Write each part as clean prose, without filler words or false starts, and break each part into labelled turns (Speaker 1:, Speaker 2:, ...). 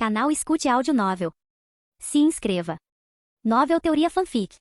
Speaker 1: Canal Escute Áudio Novel. Se inscreva. Novel Teoria Fanfic.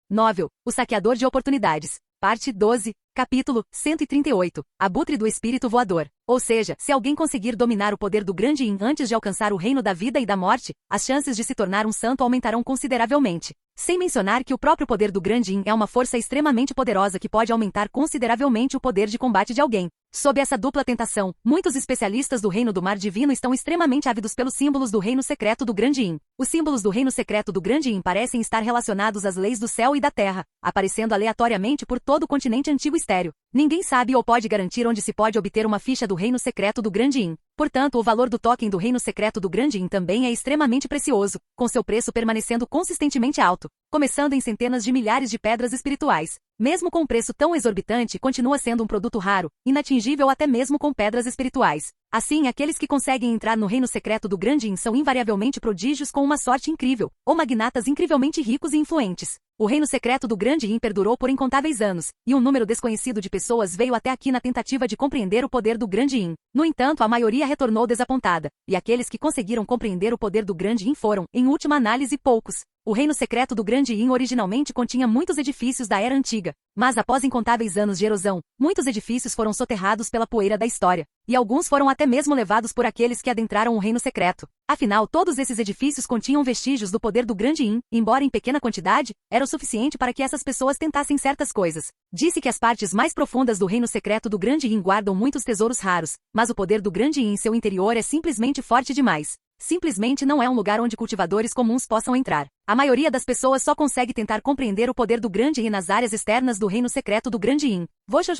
Speaker 2: Novel, O Saqueador de Oportunidades. Parte 12, capítulo 138, Abutre do Espírito Voador. Ou seja, se alguém conseguir dominar o poder do grande Yin antes de alcançar o reino da vida e da morte, as chances de se tornar um santo aumentarão consideravelmente. Sem mencionar que o próprio poder do grande Yin é uma força extremamente poderosa que pode aumentar consideravelmente o poder de combate de alguém. Sob essa dupla tentação, muitos especialistas do Reino do Mar Divino estão extremamente ávidos pelos símbolos do reino secreto do grande Yin. Os símbolos do reino secreto do grande Yin parecem estar relacionados às leis do céu e da terra, aparecendo aleatoriamente por todo o continente antigo estéreo. Ninguém sabe ou pode garantir onde se pode obter uma ficha do reino secreto do grande Yin. Portanto, o valor do token do reino secreto do grande Yin também é extremamente precioso, com seu preço permanecendo consistentemente alto, começando em centenas de milhares de pedras espirituais. Mesmo com um preço tão exorbitante, continua sendo um produto raro, inatingível até mesmo com pedras espirituais. Assim, aqueles que conseguem entrar no reino secreto do grande Yin são invariavelmente prodígios com uma sorte incrível, ou magnatas incrivelmente ricos e influentes. O reino secreto do grande Yin perdurou por incontáveis anos, e um número desconhecido de pessoas veio até aqui na tentativa de compreender o poder do grande Yin. No entanto, a maioria retornou desapontada, e aqueles que conseguiram compreender o poder do grande Yin foram, em última análise, poucos. O reino secreto do grande Yin originalmente continha muitos edifícios da Era Antiga, mas após incontáveis anos de erosão, muitos edifícios foram soterrados pela poeira da história, e alguns foram até mesmo levados por aqueles que adentraram o reino secreto. Afinal, todos esses edifícios continham vestígios do poder do grande Yin, embora em pequena quantidade, era o suficiente para que essas pessoas tentassem certas coisas. Disse que as partes mais profundas do reino secreto do grande Yin guardam muitos tesouros raros, mas o poder do grande Yin em seu interior é simplesmente forte demais. Simplesmente não é um lugar onde cultivadores comuns possam entrar. A maioria das pessoas só consegue tentar compreender o poder do grande Yin nas áreas externas do reino secreto do grande Yin. Voxos.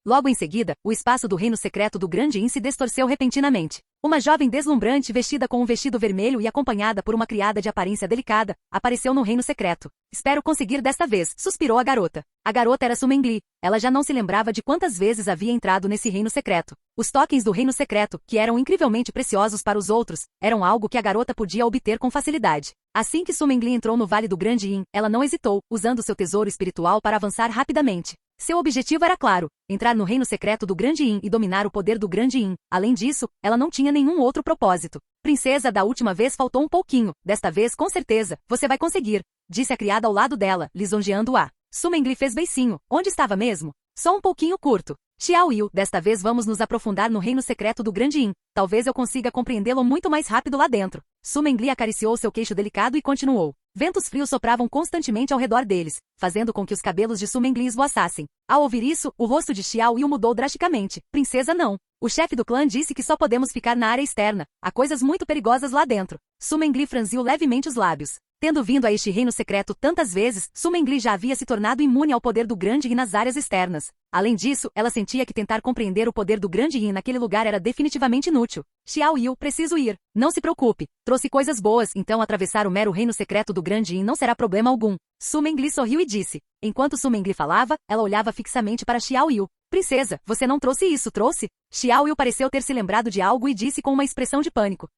Speaker 2: Logo em seguida, o espaço do reino secreto do grande Yin se distorceu repentinamente. Uma jovem deslumbrante vestida com um vestido vermelho e acompanhada por uma criada de aparência delicada, apareceu no reino secreto. Espero conseguir desta vez, suspirou a garota. A garota era Su Mengli. Ela já não se lembrava de quantas vezes havia entrado nesse reino secreto. Os tokens do reino secreto, que eram incrivelmente preciosos para os outros, eram algo que a garota podia obter com facilidade. Assim que Su Mengli entrou no Vale do Grande Yin, ela não hesitou, usando seu tesouro espiritual para avançar rapidamente. Seu objetivo era claro, entrar no reino secreto do grande Yin e dominar o poder do grande Yin. Além disso, ela não tinha nenhum outro propósito. Princesa, da última vez faltou um pouquinho, desta vez com certeza, você vai conseguir, disse a criada ao lado dela, lisonjeando-a. Su Mengli fez beicinho. Onde estava mesmo? Só um pouquinho curto. Xiao Yu, desta vez vamos nos aprofundar no reino secreto do grande Yin. Talvez eu consiga compreendê-lo muito mais rápido lá dentro. Su Mengli acariciou seu queixo delicado e continuou. Ventos frios sopravam constantemente ao redor deles, fazendo com que os cabelos de Su Mengli esvoaçassem. Ao ouvir isso, o rosto de Xiao Yu mudou drasticamente. Princesa não. O chefe do clã disse que só podemos ficar na área externa. Há coisas muito perigosas lá dentro. Su Mengli franziu levemente os lábios. Tendo vindo a este reino secreto tantas vezes, Su Mengli já havia se tornado imune ao poder do grande Yin nas áreas externas. Além disso, ela sentia que tentar compreender o poder do grande Yin naquele lugar era definitivamente inútil. Xiao Yu, preciso ir. Não se preocupe. Trouxe coisas boas, então atravessar o mero reino secreto do grande Yin não será problema algum. Su Mengli sorriu e disse. Enquanto Su Mengli falava, ela olhava fixamente para Xiao Yu. Princesa, você não trouxe isso, trouxe? Xiao Yu pareceu ter se lembrado de algo e disse com uma expressão de pânico.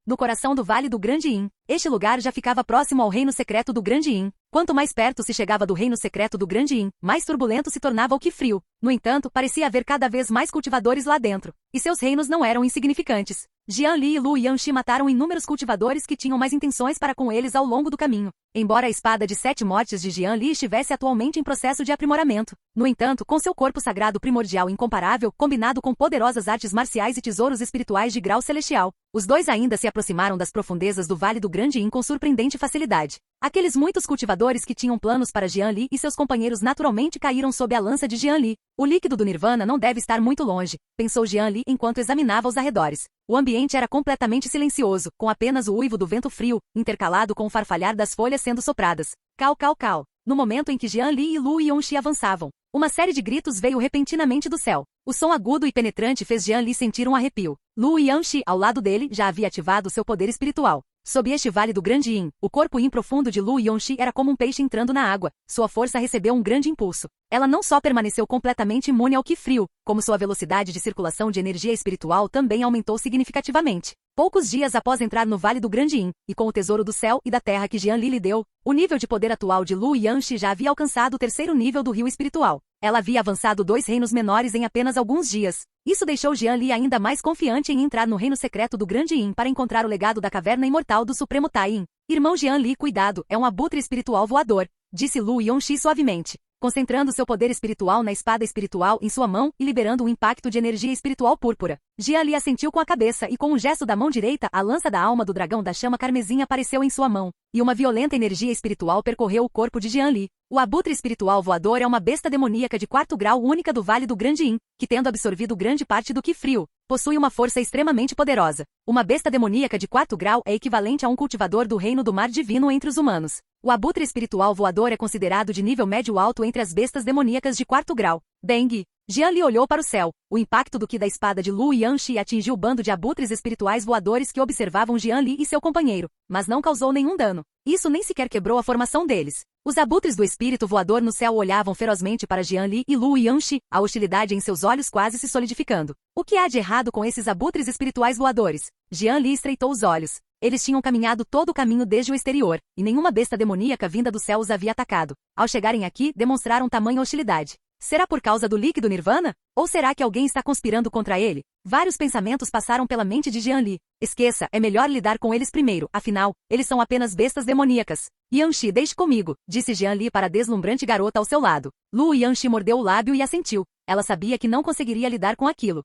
Speaker 2: No coração do Vale do Grande Yin. Este lugar já ficava próximo ao reino secreto do grande Yin. Quanto mais perto se chegava do reino secreto do grande Yin, mais turbulento se tornava o que frio. No entanto, parecia haver cada vez mais cultivadores lá dentro. E seus reinos não eram insignificantes. Jian Li e Lu Yanxi mataram inúmeros cultivadores que tinham mais intenções para com eles ao longo do caminho. Embora a espada de 7 mortes de Jian Li estivesse atualmente em processo de aprimoramento. No entanto, com seu corpo sagrado primordial incomparável, combinado com poderosas artes marciais e tesouros espirituais de grau celestial, os dois ainda se aproximaram das profundezas do Vale do Grande Yin com surpreendente facilidade. Aqueles muitos cultivadores que tinham planos para Jian Li e seus companheiros naturalmente caíram sob a lança de Jian Li. O líquido do Nirvana não deve estar muito longe, pensou Jian Li enquanto examinava os arredores. O ambiente era completamente silencioso, com apenas o uivo do vento frio, intercalado com o farfalhar das folhas sendo sopradas. Cal. No momento em que Jian Li e Lu Yanxi avançavam, uma série de gritos veio repentinamente do céu. O som agudo e penetrante fez Jian Li sentir um arrepio. Lu Yanxi, ao lado dele, já havia ativado seu poder espiritual. Sob este vale do grande Yin, o corpo Yin profundo de Lu Yanxi era como um peixe entrando na água. Sua força recebeu um grande impulso. Ela não só permaneceu completamente imune ao Qi frio, como sua velocidade de circulação de energia espiritual também aumentou significativamente. Poucos dias após entrar no Vale do Grande Yin, e com o tesouro do céu e da terra que Jian Li lhe deu, o nível de poder atual de Lu Yanxi já havia alcançado o 3º nível do rio espiritual. Ela havia avançado 2 reinos menores em apenas alguns dias. Isso deixou Jian Li ainda mais confiante em entrar no reino secreto do Grande Yin para encontrar o legado da caverna imortal do Supremo Tai Yin. Irmão Jian Li, cuidado, é um abutre espiritual voador, disse Lu Yongxi suavemente, concentrando seu poder espiritual na espada espiritual em sua mão e liberando um impacto de energia espiritual púrpura. Jian Li assentiu com a cabeça e com um gesto da mão direita, a lança da alma do dragão da chama carmesim apareceu em sua mão, e uma violenta energia espiritual percorreu o corpo de Jian Li. O abutre espiritual voador é uma besta demoníaca de 4º grau única do Vale do Grande Yin, que tendo absorvido grande parte do Qi frio, possui uma força extremamente poderosa. Uma besta demoníaca de 4º grau é equivalente a um cultivador do reino do mar divino entre os humanos. O abutre espiritual voador é considerado de nível médio-alto entre as bestas demoníacas de 4º grau. Deng. Jian Li olhou para o céu. O impacto do Qi da espada de Lu Yangxi atingiu o bando de abutres espirituais voadores que observavam Jian Li e seu companheiro, mas não causou nenhum dano. Isso nem sequer quebrou a formação deles. Os abutres do espírito voador no céu olhavam ferozmente para Jian Li e Lu Yangxi, a hostilidade em seus olhos quase se solidificando. O que há de errado com esses abutres espirituais voadores? Jian Li estreitou os olhos. Eles tinham caminhado todo o caminho desde o exterior, e nenhuma besta demoníaca vinda do céu os havia atacado. Ao chegarem aqui, demonstraram tamanha hostilidade. Será por causa do líquido Nirvana? Ou será que alguém está conspirando contra ele? Vários pensamentos passaram pela mente de Jian Li. Esqueça, é melhor lidar com eles primeiro, afinal, eles são apenas bestas demoníacas. Yangxi, deixe comigo, disse Jian Li para a deslumbrante garota ao seu lado. Lu Yangxi mordeu o lábio e assentiu. Ela sabia que não conseguiria lidar com aquilo.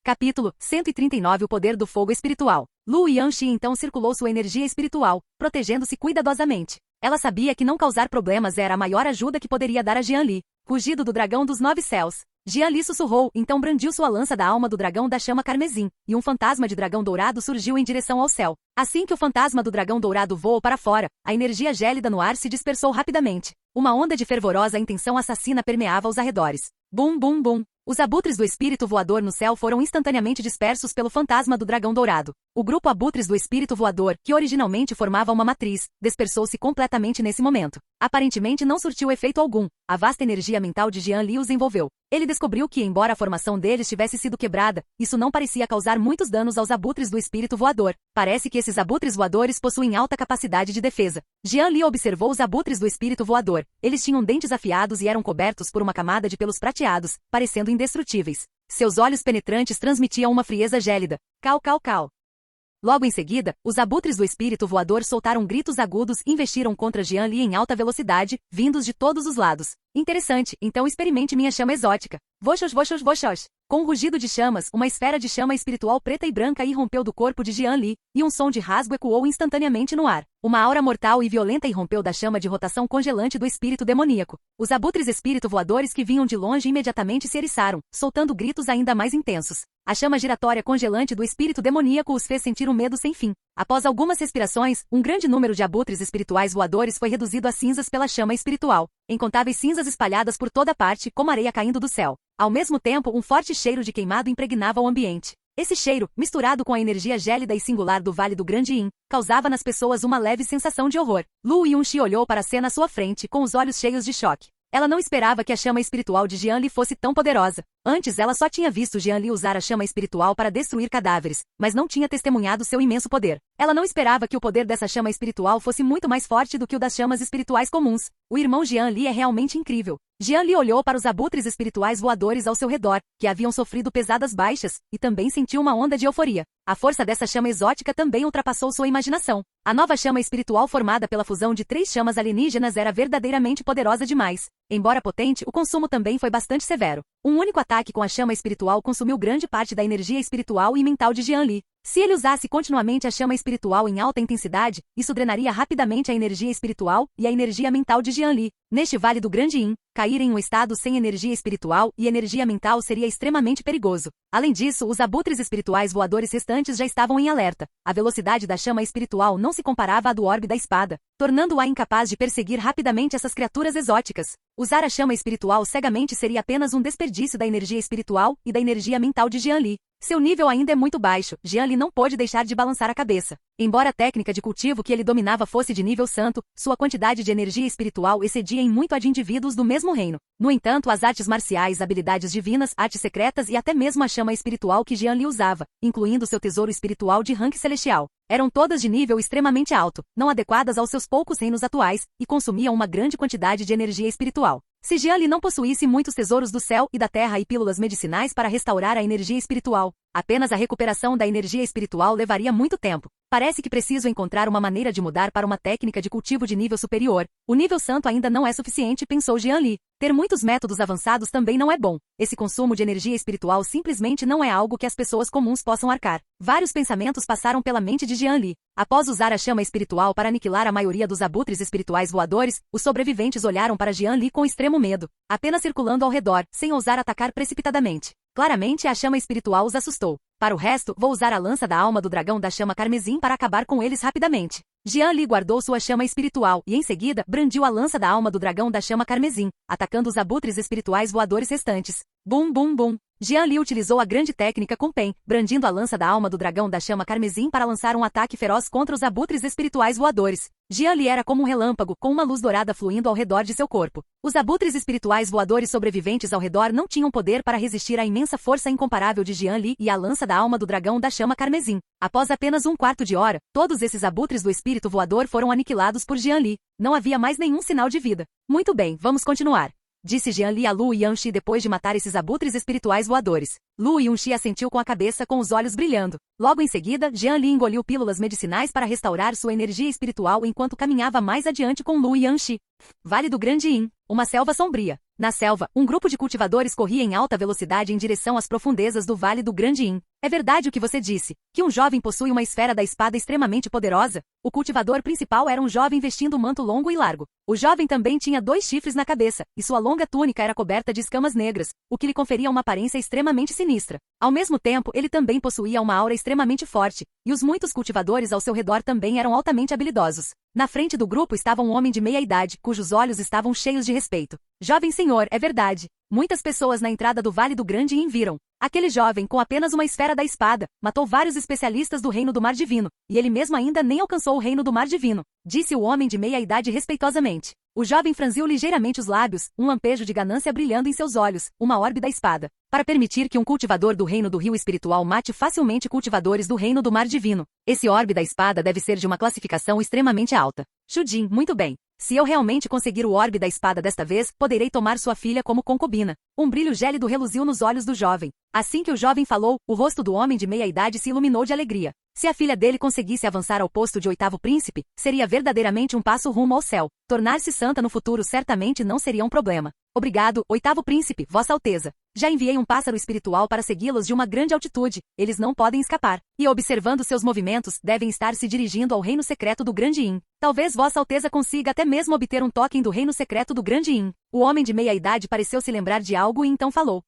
Speaker 2: Capítulo 139 O Poder do Fogo Espiritual. Lu Yangxi então circulou sua energia espiritual, protegendo-se cuidadosamente. Ela sabia que não causar problemas era a maior ajuda que poderia dar a Jian Li. Rugido do dragão dos 9 céus. Jian Li sussurrou, então brandiu sua lança da alma do dragão da chama carmesim, e um fantasma de dragão dourado surgiu em direção ao céu. Assim que o fantasma do dragão dourado voou para fora, a energia gélida no ar se dispersou rapidamente. Uma onda de fervorosa intenção assassina permeava os arredores. Bum, bum, bum. Os abutres do espírito voador no céu foram instantaneamente dispersos pelo fantasma do dragão dourado. O grupo abutres do espírito voador, que originalmente formava uma matriz, dispersou-se completamente nesse momento. Aparentemente não surtiu efeito algum. A vasta energia mental de Jian Li os envolveu. Ele descobriu que, embora a formação deles tivesse sido quebrada, isso não parecia causar muitos danos aos abutres do espírito voador. Parece que esses abutres voadores possuem alta capacidade de defesa. Jian Li observou os abutres do espírito voador. Eles tinham dentes afiados e eram cobertos por uma camada de pelos prateados, parecendo indestrutíveis. Seus olhos penetrantes transmitiam uma frieza gélida. Cal, cal, cal. Logo em seguida, os abutres do espírito voador soltaram gritos agudos e investiram contra Jian Li em alta velocidade, vindos de todos os lados. Interessante, então experimente minha chama exótica. Voxos, voxos, voxos. Com um rugido de chamas, uma esfera de chama espiritual preta e branca irrompeu do corpo de Jian Li, e um som de rasgo ecoou instantaneamente no ar. Uma aura mortal e violenta irrompeu da chama de rotação congelante do espírito demoníaco. Os abutres espírito voadores que vinham de longe imediatamente se eriçaram, soltando gritos ainda mais intensos. A chama giratória congelante do espírito demoníaco os fez sentir um medo sem fim. Após algumas respirações, um grande número de abutres espirituais voadores foi reduzido a cinzas pela chama espiritual. Incontáveis cinzas espalhadas por toda parte, como areia caindo do céu. Ao mesmo tempo, um forte cheiro de queimado impregnava o ambiente. Esse cheiro, misturado com a energia gélida e singular do Vale do Grande Yin, causava nas pessoas uma leve sensação de horror. Lu Yongxi olhou para a cena à sua frente, com os olhos cheios de choque. Ela não esperava que a chama espiritual de Jian Li fosse tão poderosa. Antes ela só tinha visto Jian Li usar a chama espiritual para destruir cadáveres, mas não tinha testemunhado seu imenso poder. Ela não esperava que o poder dessa chama espiritual fosse muito mais forte do que o das chamas espirituais comuns. O irmão Jian Li é realmente incrível. Jian Li olhou para os abutres espirituais voadores ao seu redor, que haviam sofrido pesadas baixas, e também sentiu uma onda de euforia. A força dessa chama exótica também ultrapassou sua imaginação. A nova chama espiritual formada pela fusão de 3 chamas alienígenas era verdadeiramente poderosa demais. Embora potente, o consumo também foi bastante severo. Um único ataque com a chama espiritual consumiu grande parte da energia espiritual e mental de Jian Li. Se ele usasse continuamente a chama espiritual em alta intensidade, isso drenaria rapidamente a energia espiritual e a energia mental de Jian Li. Neste Vale do Grande Yin, cair em um estado sem energia espiritual e energia mental seria extremamente perigoso. Além disso, os abutres espirituais voadores restantes já estavam em alerta. A velocidade da chama espiritual não se comparava à do orbe da espada, tornando-a incapaz de perseguir rapidamente essas criaturas exóticas. Usar a chama espiritual cegamente seria apenas um desperdício da energia espiritual e da energia mental de Jian Li. Seu nível ainda é muito baixo, Jian Li não pôde deixar de balançar a cabeça. Embora a técnica de cultivo que ele dominava fosse de nível santo, sua quantidade de energia espiritual excedia em muito a de indivíduos do mesmo reino. No entanto, as artes marciais, habilidades divinas, artes secretas e até mesmo a chama espiritual que Jian Li usava, incluindo seu tesouro espiritual de rank celestial, eram todas de nível extremamente alto, não adequadas aos seus poucos reinos atuais, e consumiam uma grande quantidade de energia espiritual. Se Jianli não possuísse muitos tesouros do céu e da terra e pílulas medicinais para restaurar a energia espiritual, apenas a recuperação da energia espiritual levaria muito tempo. Parece que preciso encontrar uma maneira de mudar para uma técnica de cultivo de nível superior. O nível santo ainda não é suficiente, pensou Jianli. Ter muitos métodos avançados também não é bom. Esse consumo de energia espiritual simplesmente não é algo que as pessoas comuns possam arcar. Vários pensamentos passaram pela mente de Jianli. Após usar a chama espiritual para aniquilar a maioria dos abutres espirituais voadores, os sobreviventes olharam para Jianli com extremo medo, apenas circulando ao redor, sem ousar atacar precipitadamente. Claramente a chama espiritual os assustou. Para o resto, vou usar a lança da alma do dragão da chama carmesim para acabar com eles rapidamente. Jianli guardou sua chama espiritual e, em seguida, brandiu a lança da alma do dragão da chama carmesim, atacando os abutres espirituais voadores restantes. Bum bum bum. Jianli utilizou a grande técnica com Pen, brandindo a lança da alma do dragão da chama carmesim para lançar um ataque feroz contra os abutres espirituais voadores. Jianli era como um relâmpago, com uma luz dourada fluindo ao redor de seu corpo. Os abutres espirituais voadores sobreviventes ao redor não tinham poder para resistir à imensa força incomparável de Jianli e à lança da alma do dragão da chama carmesim. Após apenas um quarto de hora, todos esses abutres do espírito voador foram aniquilados por Jianli. Não havia mais nenhum sinal de vida. Muito bem, vamos continuar, disse Jianli a Lu Yanxi depois de matar esses abutres espirituais voadores. Lu Yanxi assentiu com a cabeça com os olhos brilhando. Logo em seguida, Jianli engoliu pílulas medicinais para restaurar sua energia espiritual enquanto caminhava mais adiante com Lu Yanxi. Vale do Grande Yin, uma selva sombria. Na selva, um grupo de cultivadores corria em alta velocidade em direção às profundezas do Vale do Grande Yin. É verdade o que você disse, que um jovem possui uma esfera da espada extremamente poderosa? O cultivador principal era um jovem vestindo um manto longo e largo. O jovem também tinha 2 chifres na cabeça, e sua longa túnica era coberta de escamas negras, o que lhe conferia uma aparência extremamente sinistra. Ao mesmo tempo, ele também possuía uma aura extremamente forte, e os muitos cultivadores ao seu redor também eram altamente habilidosos. Na frente do grupo estava um homem de meia idade, cujos olhos estavam cheios de respeito. Jovem senhor, é verdade. Muitas pessoas na entrada do Vale do Grande Yin viram. Aquele jovem, com apenas uma esfera da espada, matou vários especialistas do Reino do Mar Divino, e ele mesmo ainda nem alcançou o Reino do Mar Divino, disse o homem de meia idade respeitosamente. O jovem franziu ligeiramente os lábios, um lampejo de ganância brilhando em seus olhos, uma orbe da espada. Para permitir que um cultivador do Reino do Rio Espiritual mate facilmente cultivadores do Reino do Mar Divino, esse orbe da espada deve ser de uma classificação extremamente alta. Shujin, muito bem. Se eu realmente conseguir o orbe da espada desta vez, poderei tomar sua filha como concubina. Um brilho gélido reluziu nos olhos do jovem. Assim que o jovem falou, o rosto do homem de meia idade se iluminou de alegria. Se a filha dele conseguisse avançar ao posto de 8º príncipe, seria verdadeiramente um passo rumo ao céu. Tornar-se santa no futuro certamente não seria um problema. Obrigado, 8º príncipe, Vossa Alteza. Já enviei um pássaro espiritual para segui-los de uma grande altitude. Eles não podem escapar. E observando seus movimentos, devem estar se dirigindo ao reino secreto do Grande Yin. Talvez Vossa Alteza consiga até mesmo obter um token do reino secreto do Grande Yin. O homem de meia idade pareceu se lembrar de algo e então falou.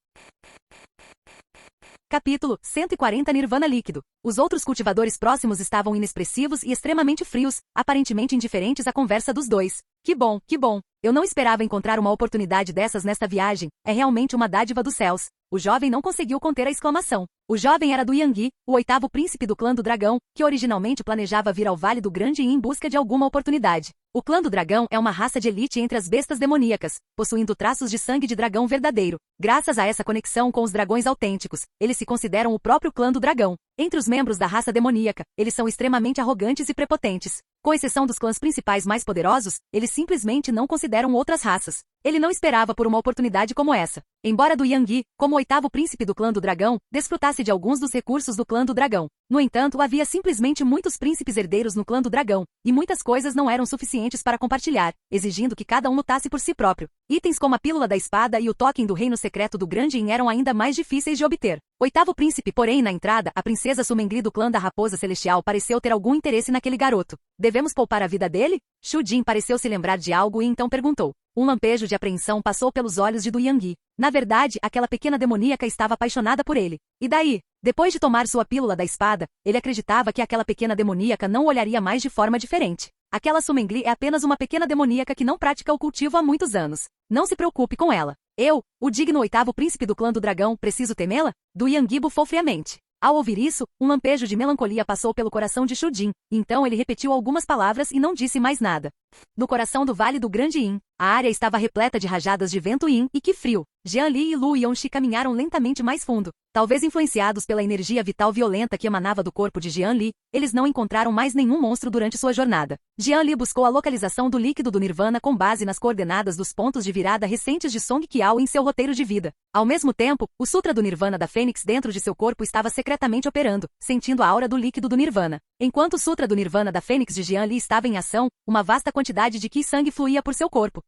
Speaker 2: Capítulo 140 Nirvana líquido. Os outros cultivadores próximos estavam inexpressivos e extremamente frios, aparentemente indiferentes à conversa dos dois. Que bom, que bom. Eu não esperava encontrar uma oportunidade dessas nesta viagem. É realmente uma dádiva dos céus. O jovem não conseguiu conter a exclamação. O jovem era do Yangui, o 8º príncipe do clã do dragão, que originalmente planejava vir ao Vale do Grande Yin em busca de alguma oportunidade. O clã do dragão é uma raça de elite entre as bestas demoníacas, possuindo traços de sangue de dragão verdadeiro. Graças a essa conexão com os dragões autênticos, eles se consideram o próprio clã do dragão. Entre os membros da raça demoníaca, eles são extremamente arrogantes e prepotentes. Com exceção dos clãs principais mais poderosos, eles simplesmente não consideram outras raças. Ele não esperava por uma oportunidade como essa. Embora do Yangui, como 8º príncipe do clã do dragão, desfrutasse de alguns dos recursos do clã do dragão. No entanto, havia simplesmente muitos príncipes herdeiros no clã do dragão, e muitas coisas não eram suficientes para compartilhar, exigindo que cada um lutasse por si próprio. Itens como a pílula da espada e o token do reino secreto do Grande Yin eram ainda mais difíceis de obter. 8º príncipe, porém, na entrada, a princesa Sumengli do clã da Raposa Celestial pareceu ter algum interesse naquele garoto. Devemos poupar a vida dele? Shu Jin pareceu se lembrar de algo e então perguntou. Um lampejo de apreensão passou pelos olhos de Du Yangui. Na verdade, aquela pequena demoníaca estava apaixonada por ele. E daí? Depois de tomar sua pílula da espada, ele acreditava que aquela pequena demoníaca não o olharia mais de forma diferente. Aquela Sumengli é apenas uma pequena demoníaca que não pratica o cultivo há muitos anos. Não se preocupe com ela. Eu, o digno 8º príncipe do clã do dragão, preciso temê-la? Du Yangui bufou friamente. Ao ouvir isso, um lampejo de melancolia passou pelo coração de Shu Jin. Então ele repetiu algumas palavras e não disse mais nada. No coração do Vale do Grande Yin, a área estava repleta de rajadas de vento yin e que frio. Jian Li e Lu Yongxi caminharam lentamente mais fundo. Talvez influenciados pela energia vital violenta que emanava do corpo de Jian Li, eles não encontraram mais nenhum monstro durante sua jornada. Jian Li buscou a localização do líquido do Nirvana com base nas coordenadas dos pontos de virada recentes de Song Qiao em seu roteiro de vida. Ao mesmo tempo, o Sutra do Nirvana da Fênix dentro de seu corpo estava secretamente operando, sentindo a aura do líquido do Nirvana. Enquanto o Sutra do Nirvana da Fênix de Jian Li estava em ação, uma vasta quantidade de Qi sangue fluía por seu corpo.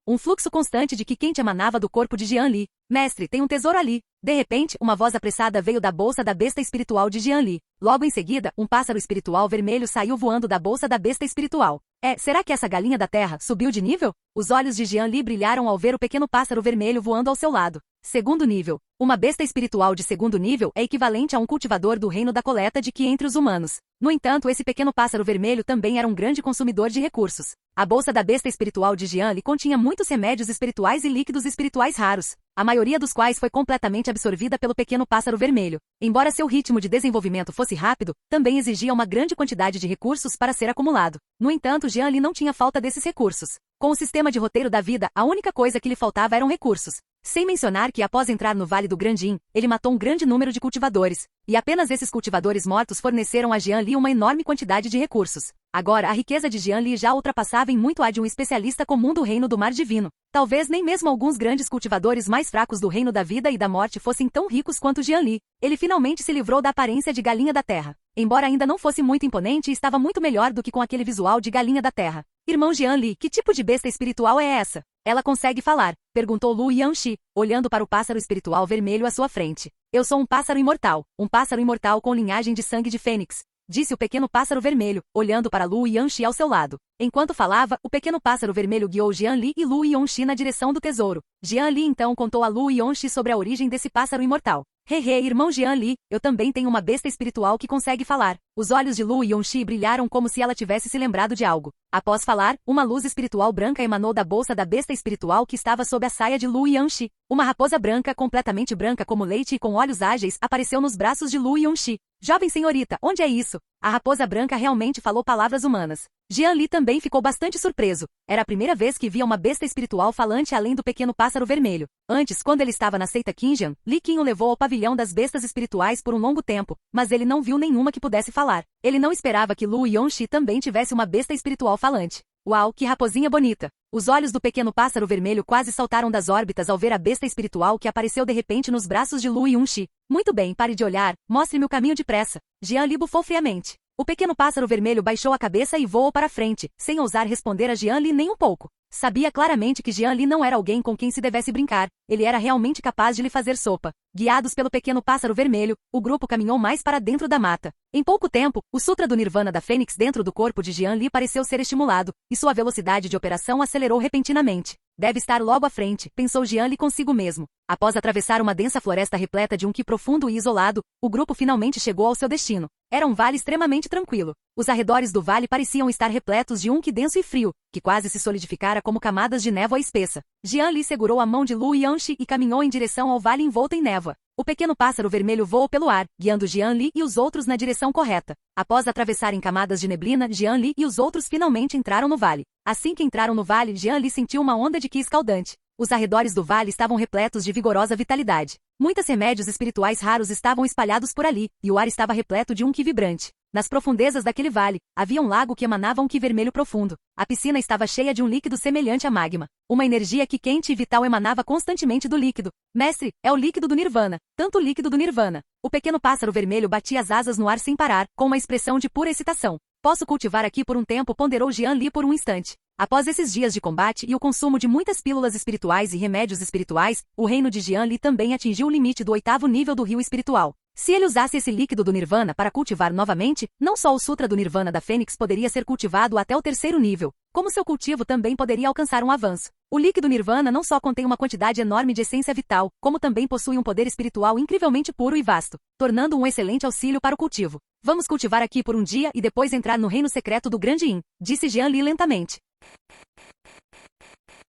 Speaker 2: Um fluxo constante de Qi quente emanava do corpo de Jian Li. Mestre, tem um tesouro ali. De repente, uma voz apressada veio da bolsa da besta espiritual de Jian Li. Logo em seguida, um pássaro espiritual vermelho saiu voando da bolsa da besta espiritual. Será que essa galinha da terra subiu de nível? Os olhos de Jian Li brilharam ao ver o pequeno pássaro vermelho voando ao seu lado. Segundo nível. Uma besta espiritual de segundo nível é equivalente a um cultivador do reino da coleta de Qi entre os humanos. No entanto, esse pequeno pássaro vermelho também era um grande consumidor de recursos. A bolsa da besta espiritual de Jian Li continha muitos remédios espirituais e líquidos espirituais raros, a maioria dos quais foi completamente absorvida pelo pequeno pássaro vermelho. Embora seu ritmo de desenvolvimento fosse rápido, também exigia uma grande quantidade de recursos para ser acumulado. No entanto, Jian Li não tinha falta desses recursos. Com o sistema de roteiro da vida, a única coisa que lhe faltava eram recursos. Sem mencionar que após entrar no Vale do Grande Yin, ele matou um grande número de cultivadores, e apenas esses cultivadores mortos forneceram a Jian Li uma enorme quantidade de recursos. Agora, a riqueza de Jian Li já ultrapassava em muito a de um especialista comum do Reino do Mar Divino. Talvez nem mesmo alguns grandes cultivadores mais fracos do Reino da Vida e da Morte fossem tão ricos quanto Jian Li. Ele finalmente se livrou da aparência de galinha da terra. Embora ainda não fosse muito imponente, estava muito melhor do que com aquele visual de galinha da terra. Irmão Jian Li, que tipo de besta espiritual é essa? Ela consegue falar, perguntou Lu Yangxi, olhando para o pássaro espiritual vermelho à sua frente. Eu sou um pássaro imortal com linhagem de sangue de fênix, disse o pequeno pássaro vermelho, olhando para Lu Yangxi ao seu lado. Enquanto falava, o pequeno pássaro vermelho guiou Jian Li e Lu Yongxi na direção do tesouro. Jian Li então contou a Lu Yongxi sobre a origem desse pássaro imortal. Irmão Jian Li, eu também tenho uma besta espiritual que consegue falar. Os olhos de Lu Yongxi brilharam como se ela tivesse se lembrado de algo. Após falar, uma luz espiritual branca emanou da bolsa da besta espiritual que estava sob a saia de Lu Yangxi. Uma raposa branca, completamente branca como leite e com olhos ágeis, apareceu nos braços de Lu Yongxi. Jovem senhorita, onde é isso? A raposa branca realmente falou palavras humanas. Jian Li também ficou bastante surpreso. Era a primeira vez que via uma besta espiritual falante além do pequeno pássaro vermelho. Antes, quando ele estava na seita Qinjian, Li Qin o levou ao pavilhão das bestas espirituais por um longo tempo, mas ele não viu nenhuma que pudesse falar. Ele não esperava que Lu Yongxi também tivesse uma besta espiritual falante. Uau, que raposinha bonita! Os olhos do pequeno pássaro vermelho quase saltaram das órbitas ao ver a besta espiritual que apareceu de repente nos braços de Lu Yongxi. Muito bem, pare de olhar, mostre-me o caminho depressa. Jian Li bufou friamente. O pequeno pássaro vermelho baixou a cabeça e voou para frente, sem ousar responder a Jian Li nem um pouco. Sabia claramente que Jian Li não era alguém com quem se devesse brincar, ele era realmente capaz de lhe fazer sopa. Guiados pelo pequeno pássaro vermelho, o grupo caminhou mais para dentro da mata. Em pouco tempo, o Sutra do Nirvana da Fênix dentro do corpo de Jian Li pareceu ser estimulado, e sua velocidade de operação acelerou repentinamente. Deve estar logo à frente, pensou Jian Li consigo mesmo. Após atravessar uma densa floresta repleta de um Qi profundo e isolado, o grupo finalmente chegou ao seu destino. Era um vale extremamente tranquilo. Os arredores do vale pareciam estar repletos de um Qi denso e frio, que quase se solidificara como camadas de névoa espessa. Jian Li segurou a mão de Lu Yangxi e caminhou em direção ao vale envolto em névoa. O pequeno pássaro vermelho voou pelo ar, guiando Jian Li e os outros na direção correta. Após atravessarem camadas de neblina, Jian Li e os outros finalmente entraram no vale. Assim que entraram no vale, Jian Li sentiu uma onda de Qi escaldante. Os arredores do vale estavam repletos de vigorosa vitalidade. Muitos remédios espirituais raros estavam espalhados por ali, e o ar estava repleto de um Qi vibrante. Nas profundezas daquele vale, havia um lago que emanava um Qi vermelho profundo. A piscina estava cheia de um líquido semelhante a magma. Uma energia Qi quente e vital emanava constantemente do líquido. Mestre, é o líquido do Nirvana. Tanto o líquido do Nirvana. O pequeno pássaro vermelho batia as asas no ar sem parar, com uma expressão de pura excitação. Posso cultivar aqui por um tempo, ponderou Jian Li por um instante. Após esses dias de combate e o consumo de muitas pílulas espirituais e remédios espirituais, o reino de Jian Li também atingiu o limite do 8º nível do rio espiritual. Se ele usasse esse líquido do Nirvana para cultivar novamente, não só o Sutra do Nirvana da Fênix poderia ser cultivado até o 3º nível, como seu cultivo também poderia alcançar um avanço. O líquido Nirvana não só contém uma quantidade enorme de essência vital, como também possui um poder espiritual incrivelmente puro e vasto, tornando um excelente auxílio para o cultivo. Vamos cultivar aqui por um dia e depois entrar no reino secreto do Grande Yin, disse Jian Li lentamente.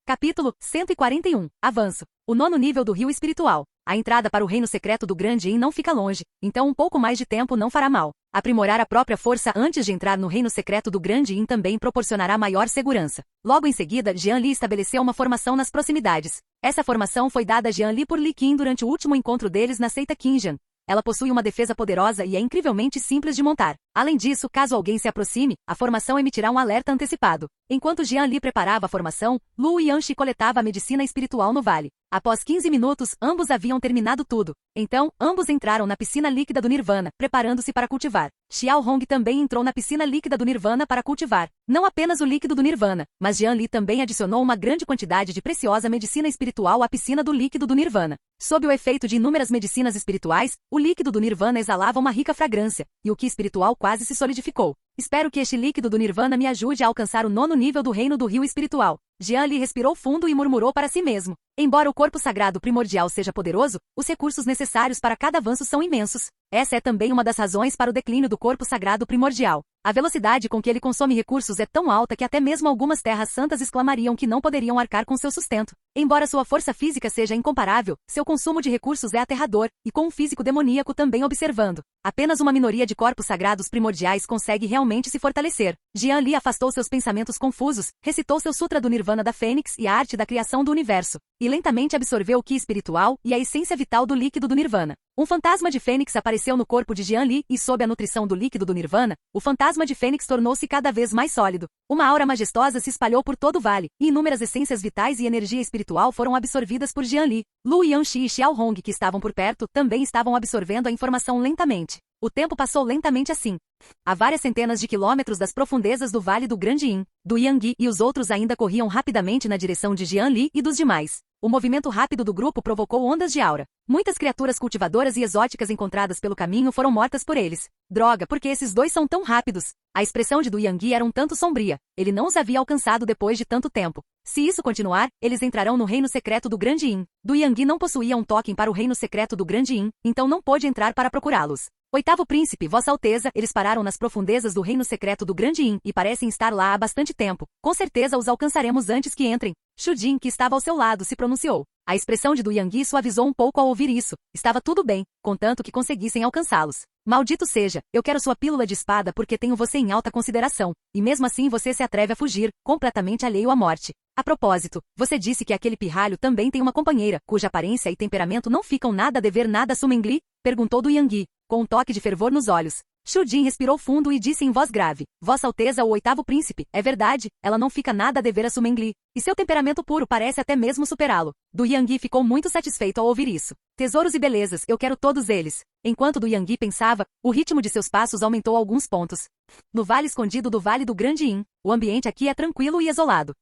Speaker 2: Capítulo 141. Avanço. O 9º nível do rio espiritual. A entrada para o reino secreto do Grande Yin não fica longe, então um pouco mais de tempo não fará mal. Aprimorar a própria força antes de entrar no reino secreto do Grande Yin também proporcionará maior segurança. Logo em seguida, Jian Li estabeleceu uma formação nas proximidades. Essa formação foi dada a Jian Li por Li Qin durante o último encontro deles na seita Qinjian. Ela possui uma defesa poderosa e é incrivelmente simples de montar. Além disso, caso alguém se aproxime, a formação emitirá um alerta antecipado. Enquanto Jian Li preparava a formação, Lu Yanxi coletava a medicina espiritual no vale. Após 15 minutos, ambos haviam terminado tudo. Então, ambos entraram na piscina líquida do Nirvana, preparando-se para cultivar. Xiao Hong também entrou na piscina líquida do Nirvana para cultivar. Não apenas o líquido do Nirvana, mas Jian Li também adicionou uma grande quantidade de preciosa medicina espiritual à piscina do líquido do Nirvana. Sob o efeito de inúmeras medicinas espirituais, o líquido do Nirvana exalava uma rica fragrância, e o Qi espiritual quase se solidificou. Espero que este líquido do Nirvana me ajude a alcançar o 9º nível do reino do rio espiritual. Jian Li respirou fundo e murmurou para si mesmo. Embora o corpo sagrado primordial seja poderoso, os recursos necessários para cada avanço são imensos. Essa é também uma das razões para o declínio do corpo sagrado primordial. A velocidade com que ele consome recursos é tão alta que até mesmo algumas terras santas exclamariam que não poderiam arcar com seu sustento. Embora sua força física seja incomparável, seu consumo de recursos é aterrador, e com um físico demoníaco também observando. Apenas uma minoria de corpos sagrados primordiais consegue realmente se fortalecer. Jian Li afastou seus pensamentos confusos, recitou seu Sutra do Nirvana da Fênix e a arte da criação do universo, e lentamente absorveu o Qi espiritual e a essência vital do líquido do Nirvana. Um fantasma de Fênix apareceu no corpo de Jian Li e sob a nutrição do líquido do Nirvana, o fantasma de Fênix tornou-se cada vez mais sólido. Uma aura majestosa se espalhou por todo o vale, e inúmeras essências vitais e energia espiritual foram absorvidas por Jian Li. Lu Yanxi e Xiao Hong, que estavam por perto, também estavam absorvendo a informação lentamente. O tempo passou lentamente assim. A várias centenas de quilômetros das profundezas do Vale do Grande Yin, do Yangui e os outros ainda corriam rapidamente na direção de Jian Li e dos demais. O movimento rápido do grupo provocou ondas de aura. Muitas criaturas cultivadoras e exóticas encontradas pelo caminho foram mortas por eles. Droga, porque esses dois são tão rápidos. A expressão de Du Yangui era um tanto sombria. Ele não os havia alcançado depois de tanto tempo. Se isso continuar, eles entrarão no reino secreto do Grande Yin. Du Yangui não possuía um token para o reino secreto do Grande Yin, então não pôde entrar para procurá-los. Oitavo príncipe, Vossa Alteza, eles pararam nas profundezas do reino secreto do Grande Yin e parecem estar lá há bastante tempo. Com certeza os alcançaremos antes que entrem. Xu Jin, que estava ao seu lado, se pronunciou. A expressão de Du Yangui suavizou um pouco ao ouvir isso. Estava tudo bem, contanto que conseguissem alcançá-los. Maldito seja, eu quero sua pílula de espada porque tenho você em alta consideração, e mesmo assim você se atreve a fugir, completamente alheio à morte. A propósito, você disse que aquele pirralho também tem uma companheira, cuja aparência e temperamento não ficam nada a dever nada a Su Mengli? Perguntou Du Yangui, com um toque de fervor nos olhos. Xu Jin respirou fundo e disse em voz grave, Vossa Alteza o oitavo príncipe, é verdade, ela não fica nada a dever a Su Mengli, e seu temperamento puro parece até mesmo superá-lo. Du Yangui ficou muito satisfeito ao ouvir isso. Tesouros e belezas, eu quero todos eles. Enquanto Du Yangui pensava, o ritmo de seus passos aumentou alguns pontos. No vale escondido do Vale do Grande Yin, o ambiente aqui é tranquilo e isolado.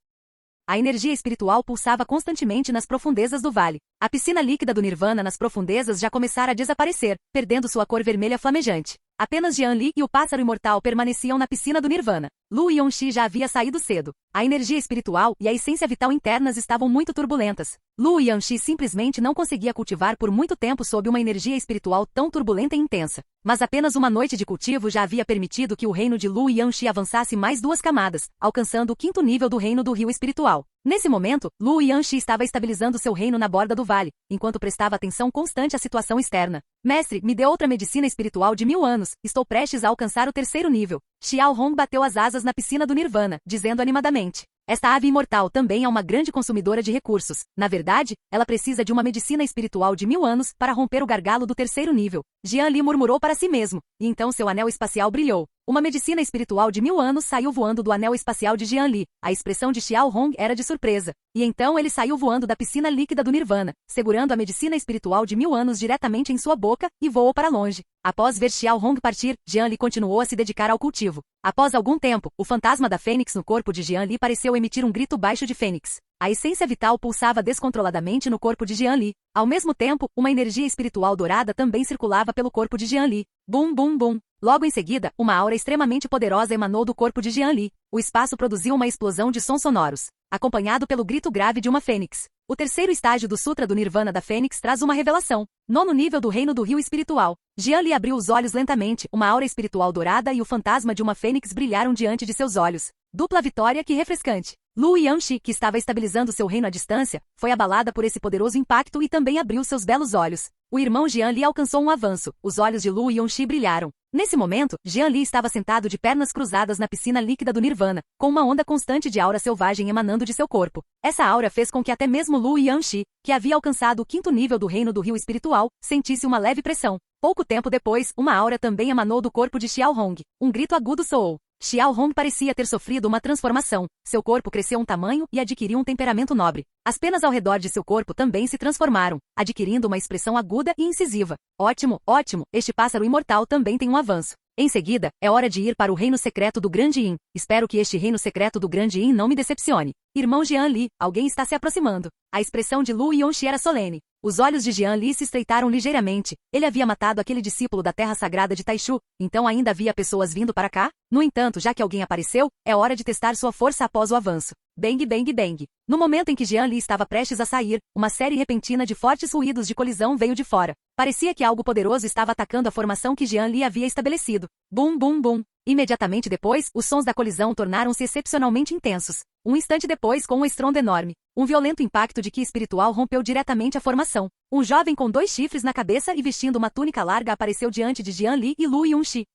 Speaker 2: A energia espiritual pulsava constantemente nas profundezas do vale. A piscina líquida do Nirvana nas profundezas já começara a desaparecer, perdendo sua cor vermelha flamejante. Apenas Jian Li e o pássaro imortal permaneciam na piscina do Nirvana. Lu Yongxi já havia saído cedo. A energia espiritual e a essência vital internas estavam muito turbulentas. Lu Yongxi simplesmente não conseguia cultivar por muito tempo sob uma energia espiritual tão turbulenta e intensa. Mas apenas uma noite de cultivo já havia permitido que o reino de Lu Yongxi avançasse mais 2 camadas, alcançando o 5º nível do reino do rio espiritual. Nesse momento, Lu Yanxi estava estabilizando seu reino na borda do vale, enquanto prestava atenção constante à situação externa. Mestre, me dê outra medicina espiritual de 1000 anos, estou prestes a alcançar o 3º nível. Xiao Hong bateu as asas na piscina do Nirvana, dizendo animadamente. Esta ave imortal também é uma grande consumidora de recursos. Na verdade, ela precisa de uma medicina espiritual de 1000 anos para romper o gargalo do 3º nível. Jian Li murmurou para si mesmo, e então seu anel espacial brilhou. Uma medicina espiritual de 1000 anos saiu voando do anel espacial de Jian Li. A expressão de Xiao Hong era de surpresa. E então ele saiu voando da piscina líquida do Nirvana, segurando a medicina espiritual de 1000 anos diretamente em sua boca, e voou para longe. Após ver Xiao Hong partir, Jian Li continuou a se dedicar ao cultivo. Após algum tempo, o fantasma da Fênix no corpo de Jian Li pareceu emitir um grito baixo de Fênix. A essência vital pulsava descontroladamente no corpo de Jian Li. Ao mesmo tempo, uma energia espiritual dourada também circulava pelo corpo de Jian Li. Bum bum bum. Logo em seguida, uma aura extremamente poderosa emanou do corpo de Jian Li. O espaço produziu uma explosão de sons sonoros, acompanhado pelo grito grave de uma fênix. O 3º estágio do Sutra do Nirvana da Fênix traz uma revelação. 9º nível do reino do rio espiritual. Jian Li abriu os olhos lentamente, uma aura espiritual dourada e o fantasma de uma fênix brilharam diante de seus olhos. Dupla vitória, que refrescante. Lu Yanxi, que estava estabilizando seu reino à distância, foi abalada por esse poderoso impacto e também abriu seus belos olhos. O irmão Jian Li alcançou um avanço. Os olhos de Lu Yanxi brilharam. Nesse momento, Jian Li estava sentado de pernas cruzadas na piscina líquida do Nirvana, com uma onda constante de aura selvagem emanando de seu corpo. Essa aura fez com que até mesmo Lu Yanxi, que havia alcançado o 5º nível do reino do rio espiritual, sentisse uma leve pressão. Pouco tempo depois, uma aura também emanou do corpo de Xiao Hong. Um grito agudo soou. Xiao Hong parecia ter sofrido uma transformação. Seu corpo cresceu um tamanho e adquiriu um temperamento nobre. As penas ao redor de seu corpo também se transformaram, adquirindo uma expressão aguda e incisiva. Ótimo, ótimo, este pássaro imortal também tem um avanço. Em seguida, é hora de ir para o reino secreto do Grande Yin. Espero que este reino secreto do Grande Yin não me decepcione. Irmão Jian Li, alguém está se aproximando. A expressão de Lu Yanxi era solene. Os olhos de Jian Li se estreitaram ligeiramente. Ele havia matado aquele discípulo da terra sagrada de Taishu, então ainda havia pessoas vindo para cá? No entanto, já que alguém apareceu, é hora de testar sua força após o avanço. Bang, bang, bang. No momento em que Jian Li estava prestes a sair, uma série repentina de fortes ruídos de colisão veio de fora. Parecia que algo poderoso estava atacando a formação que Jian Li havia estabelecido. Bum, bum, bum. Imediatamente depois, os sons da colisão tornaram-se excepcionalmente intensos. Um instante depois, com um estrondo enorme, um violento impacto de ki espiritual rompeu diretamente a formação. Um jovem com 2 chifres na cabeça e vestindo uma túnica larga apareceu diante de Jian Li e Lu Yanxi.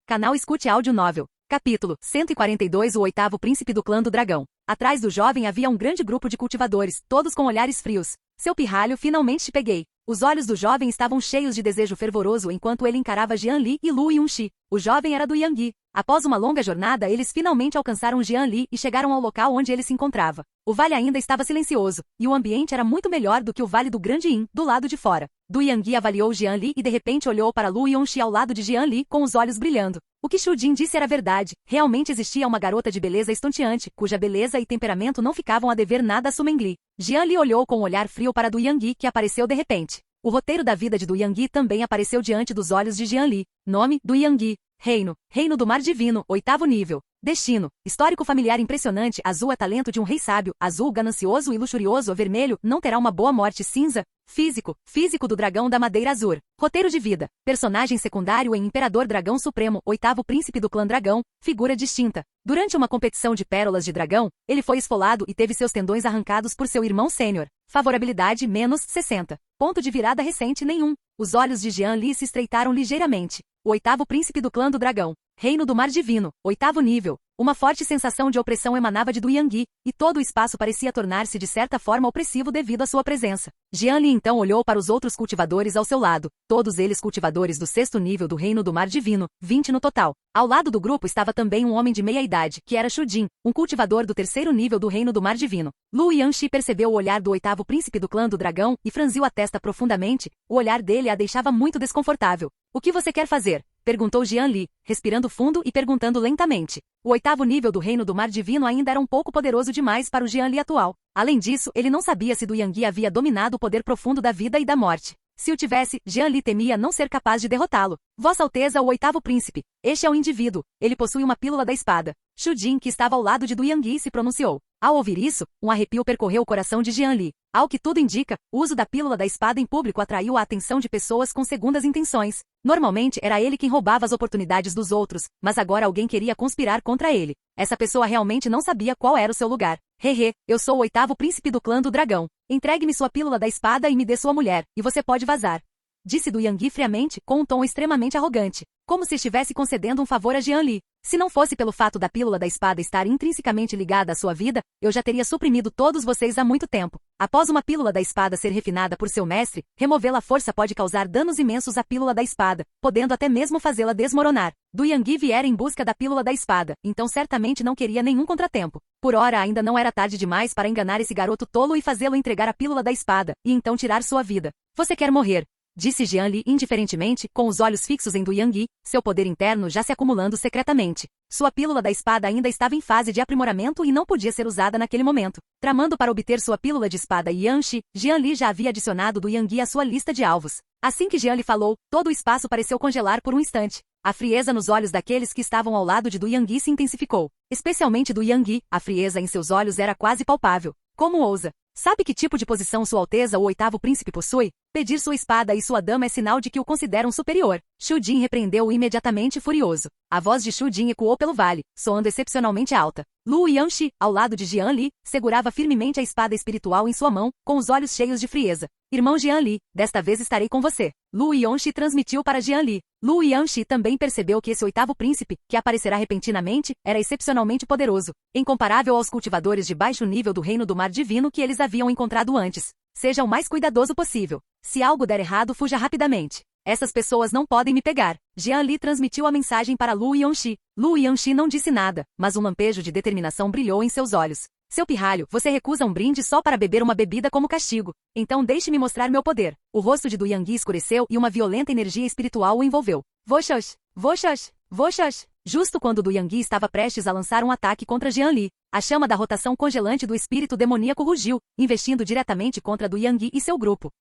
Speaker 2: Canal Escute Áudio Novel. Capítulo 142. O 8º Príncipe do Clã do Dragão. Atrás do jovem havia um grande grupo de cultivadores, todos com olhares frios. Seu pirralho, finalmente te peguei. Os olhos do jovem estavam cheios de desejo fervoroso enquanto ele encarava Jian Li e Lu Yanxi. O jovem era do Yangyi. Após uma longa jornada, eles finalmente alcançaram Jian Li e chegaram ao local onde ele se encontrava. O vale ainda estava silencioso, e o ambiente era muito melhor do que o vale do Grande Yin, do lado de fora. Du Yangyi avaliou Jian Li e de repente olhou para Lu Yanxi ao lado de Jian Li com os olhos brilhando. O que Shu Jin disse era verdade. Realmente existia uma garota de beleza estonteante, cuja beleza e temperamento não ficavam a dever nada a Su Mengli. Jian Li olhou com um olhar frio para Du Yangyi, que apareceu de repente. O roteiro da vida de Du Yangyi também apareceu diante dos olhos de Jian Li. Nome: Du Yangyi. Reino: Reino do Mar Divino, 8º nível. Destino: histórico familiar impressionante. Azul é talento de um rei sábio. Azul ganancioso e luxurioso. Vermelho: não terá uma boa morte. Cinza: físico do dragão da madeira azul. Roteiro de vida: personagem secundário em Imperador Dragão Supremo, 8º Príncipe do Clã Dragão. Figura distinta: durante uma competição de pérolas de dragão, ele foi esfolado e teve seus tendões arrancados por seu irmão sênior. Favorabilidade: menos 60. Ponto de virada recente: nenhum. Os olhos de Jian Li se estreitaram ligeiramente. O 8º Príncipe do Clã do Dragão. Reino do Mar Divino, 8º nível. Uma forte sensação de opressão emanava de Du Yangyi, e todo o espaço parecia tornar-se de certa forma opressivo devido à sua presença. Jian Li então olhou para os outros cultivadores ao seu lado, todos eles cultivadores do 6º nível do Reino do Mar Divino, 20 no total. Ao lado do grupo estava também um homem de meia idade, que era Shu Jin, um cultivador do 3º nível do Reino do Mar Divino. Lu Yanxi percebeu o olhar do 8º Príncipe do Clã do Dragão e franziu a testa profundamente. O olhar dele a deixava muito desconfortável. O que você quer fazer? Perguntou Jian Li, respirando fundo e perguntando lentamente. O 8º nível do Reino do Mar Divino ainda era um pouco poderoso demais para o Jian Li atual. Além disso, ele não sabia se Du Yangyi havia dominado o poder profundo da vida e da morte. Se o tivesse, Jian Li temia não ser capaz de derrotá-lo. Vossa Alteza, o 8º Príncipe. Este é o indivíduo. Ele possui uma pílula da espada. Shu Jin, que estava ao lado de Du Yangyi, se pronunciou. Ao ouvir isso, um arrepio percorreu o coração de Jian Li. Ao que tudo indica, o uso da pílula da espada em público atraiu a atenção de pessoas com segundas intenções. Normalmente era ele quem roubava as oportunidades dos outros, mas agora alguém queria conspirar contra ele. Essa pessoa realmente não sabia qual era o seu lugar. Hehe, eu sou o 8º Príncipe do Clã do Dragão. Entregue-me sua pílula da espada e me dê sua mulher, e você pode vazar. Disse Du Yangyi friamente, com um tom extremamente arrogante, como se estivesse concedendo um favor a Jian Li. Se não fosse pelo fato da pílula da espada estar intrinsecamente ligada à sua vida, eu já teria suprimido todos vocês há muito tempo. Após uma pílula da espada ser refinada por seu mestre, removê-la à força pode causar danos imensos à pílula da espada, podendo até mesmo fazê-la desmoronar. Du Yangyi viera em busca da pílula da espada, então certamente não queria nenhum contratempo. Por ora ainda não era tarde demais para enganar esse garoto tolo e fazê-lo entregar a pílula da espada, e então tirar sua vida. Você quer morrer? Disse Jian Li indiferentemente, com os olhos fixos em Du Yangyi, seu poder interno já se acumulando secretamente. Sua pílula da espada ainda estava em fase de aprimoramento e não podia ser usada naquele momento. Tramando para obter sua pílula de espada Yanxi, Jian Li já havia adicionado Du Yangyi à sua lista de alvos. Assim que Jian Li falou, todo o espaço pareceu congelar por um instante. A frieza nos olhos daqueles que estavam ao lado de Du Yangyi se intensificou. Especialmente Du Yangyi, a frieza em seus olhos era quase palpável. Como ousa? Sabe que tipo de posição Sua Alteza o 8º Príncipe possui? Pedir sua espada e sua dama é sinal de que o consideram superior. Shu Jin repreendeu-o imediatamente furioso. A voz de Shu Jin ecoou pelo vale, soando excepcionalmente alta. Lu Yanxi, ao lado de Jian Li, segurava firmemente a espada espiritual em sua mão, com os olhos cheios de frieza. Irmão Jian Li, desta vez estarei com você. Lu Yanxi transmitiu para Jian Li. Lu Yanxi também percebeu que esse oitavo príncipe, que aparecerá repentinamente, era excepcionalmente poderoso, incomparável aos cultivadores de baixo nível do reino do mar divino que eles haviam encontrado antes. Seja o mais cuidadoso possível. Se algo der errado, fuja rapidamente. Essas pessoas não podem me pegar. Jian Li transmitiu a mensagem para Lu Yanxi. Lu Yanxi não disse nada, mas um lampejo de determinação brilhou em seus olhos. Seu pirralho, você recusa um brinde só para beber uma bebida como castigo. Então deixe-me mostrar meu poder. O rosto de Du Yangui escureceu e uma violenta energia espiritual o envolveu. Voxox, voxox, voxox. Justo quando Du Yangui estava prestes a lançar um ataque contra Jian Li, a chama da rotação congelante do espírito demoníaco rugiu, investindo diretamente contra Du Yangui e seu grupo.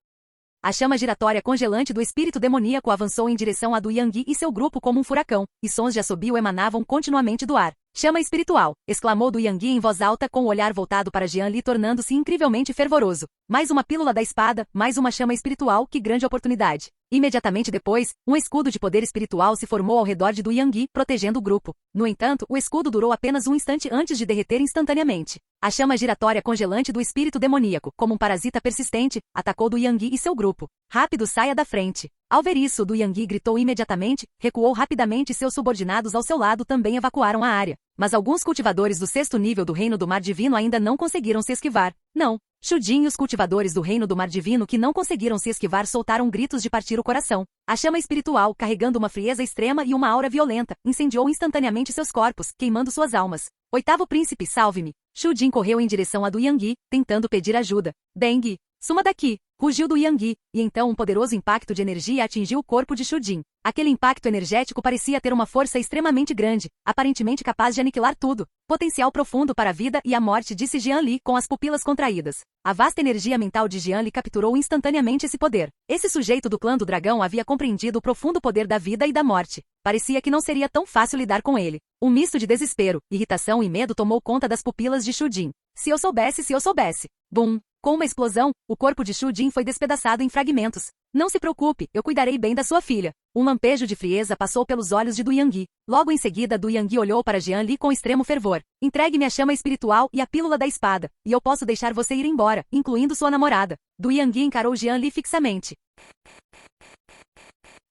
Speaker 2: A chama giratória congelante do espírito demoníaco avançou em direção a Du Yangui e seu grupo como um furacão, e sons de assobio emanavam continuamente do ar. Chama espiritual! Exclamou Du Yangui em voz alta com o olhar voltado para Jian Li tornando-se incrivelmente fervoroso. Mais uma pílula da espada, mais uma chama espiritual, que grande oportunidade! Imediatamente depois, um escudo de poder espiritual se formou ao redor de Du Yangui, protegendo o grupo. No entanto, o escudo durou apenas um instante antes de derreter instantaneamente. A chama giratória congelante do espírito demoníaco, como um parasita persistente, atacou Du Yangui e seu grupo. Rápido, saia da frente! Ao ver isso, Du Yangui gritou imediatamente, recuou rapidamente e seus subordinados ao seu lado também evacuaram a área. Mas alguns cultivadores do sexto nível do Reino do Mar Divino ainda não conseguiram se esquivar. Não. Shu Jin e os cultivadores do Reino do Mar Divino que não conseguiram se esquivar soltaram gritos de partir o coração. A chama espiritual, carregando uma frieza extrema e uma aura violenta, incendiou instantaneamente seus corpos, queimando suas almas. Oitavo príncipe, salve-me! Shu Jin correu em direção a Du Yangui, tentando pedir ajuda. Deng! Suma daqui! Rugiu Du Yangui, e então um poderoso impacto de energia atingiu o corpo de Shu Jin. Aquele impacto energético parecia ter uma força extremamente grande, aparentemente capaz de aniquilar tudo. Potencial profundo para a vida e a morte, disse Jian Li com as pupilas contraídas. A vasta energia mental de Jian Li capturou instantaneamente esse poder. Esse sujeito do clã do dragão havia compreendido o profundo poder da vida e da morte. Parecia que não seria tão fácil lidar com ele. Um misto de desespero, irritação e medo tomou conta das pupilas de Shu Jin. Se eu soubesse, se eu soubesse. Bum! Com uma explosão, o corpo de Shu Jin foi despedaçado em fragmentos. Não se preocupe, eu cuidarei bem da sua filha. Um lampejo de frieza passou pelos olhos de Du Yangui. Logo em seguida, Du Yangui olhou para Jian Li com extremo fervor. Entregue-me a chama espiritual e a pílula da espada, e eu posso deixar você ir embora, incluindo sua namorada. Du Yangui encarou Jian Li fixamente.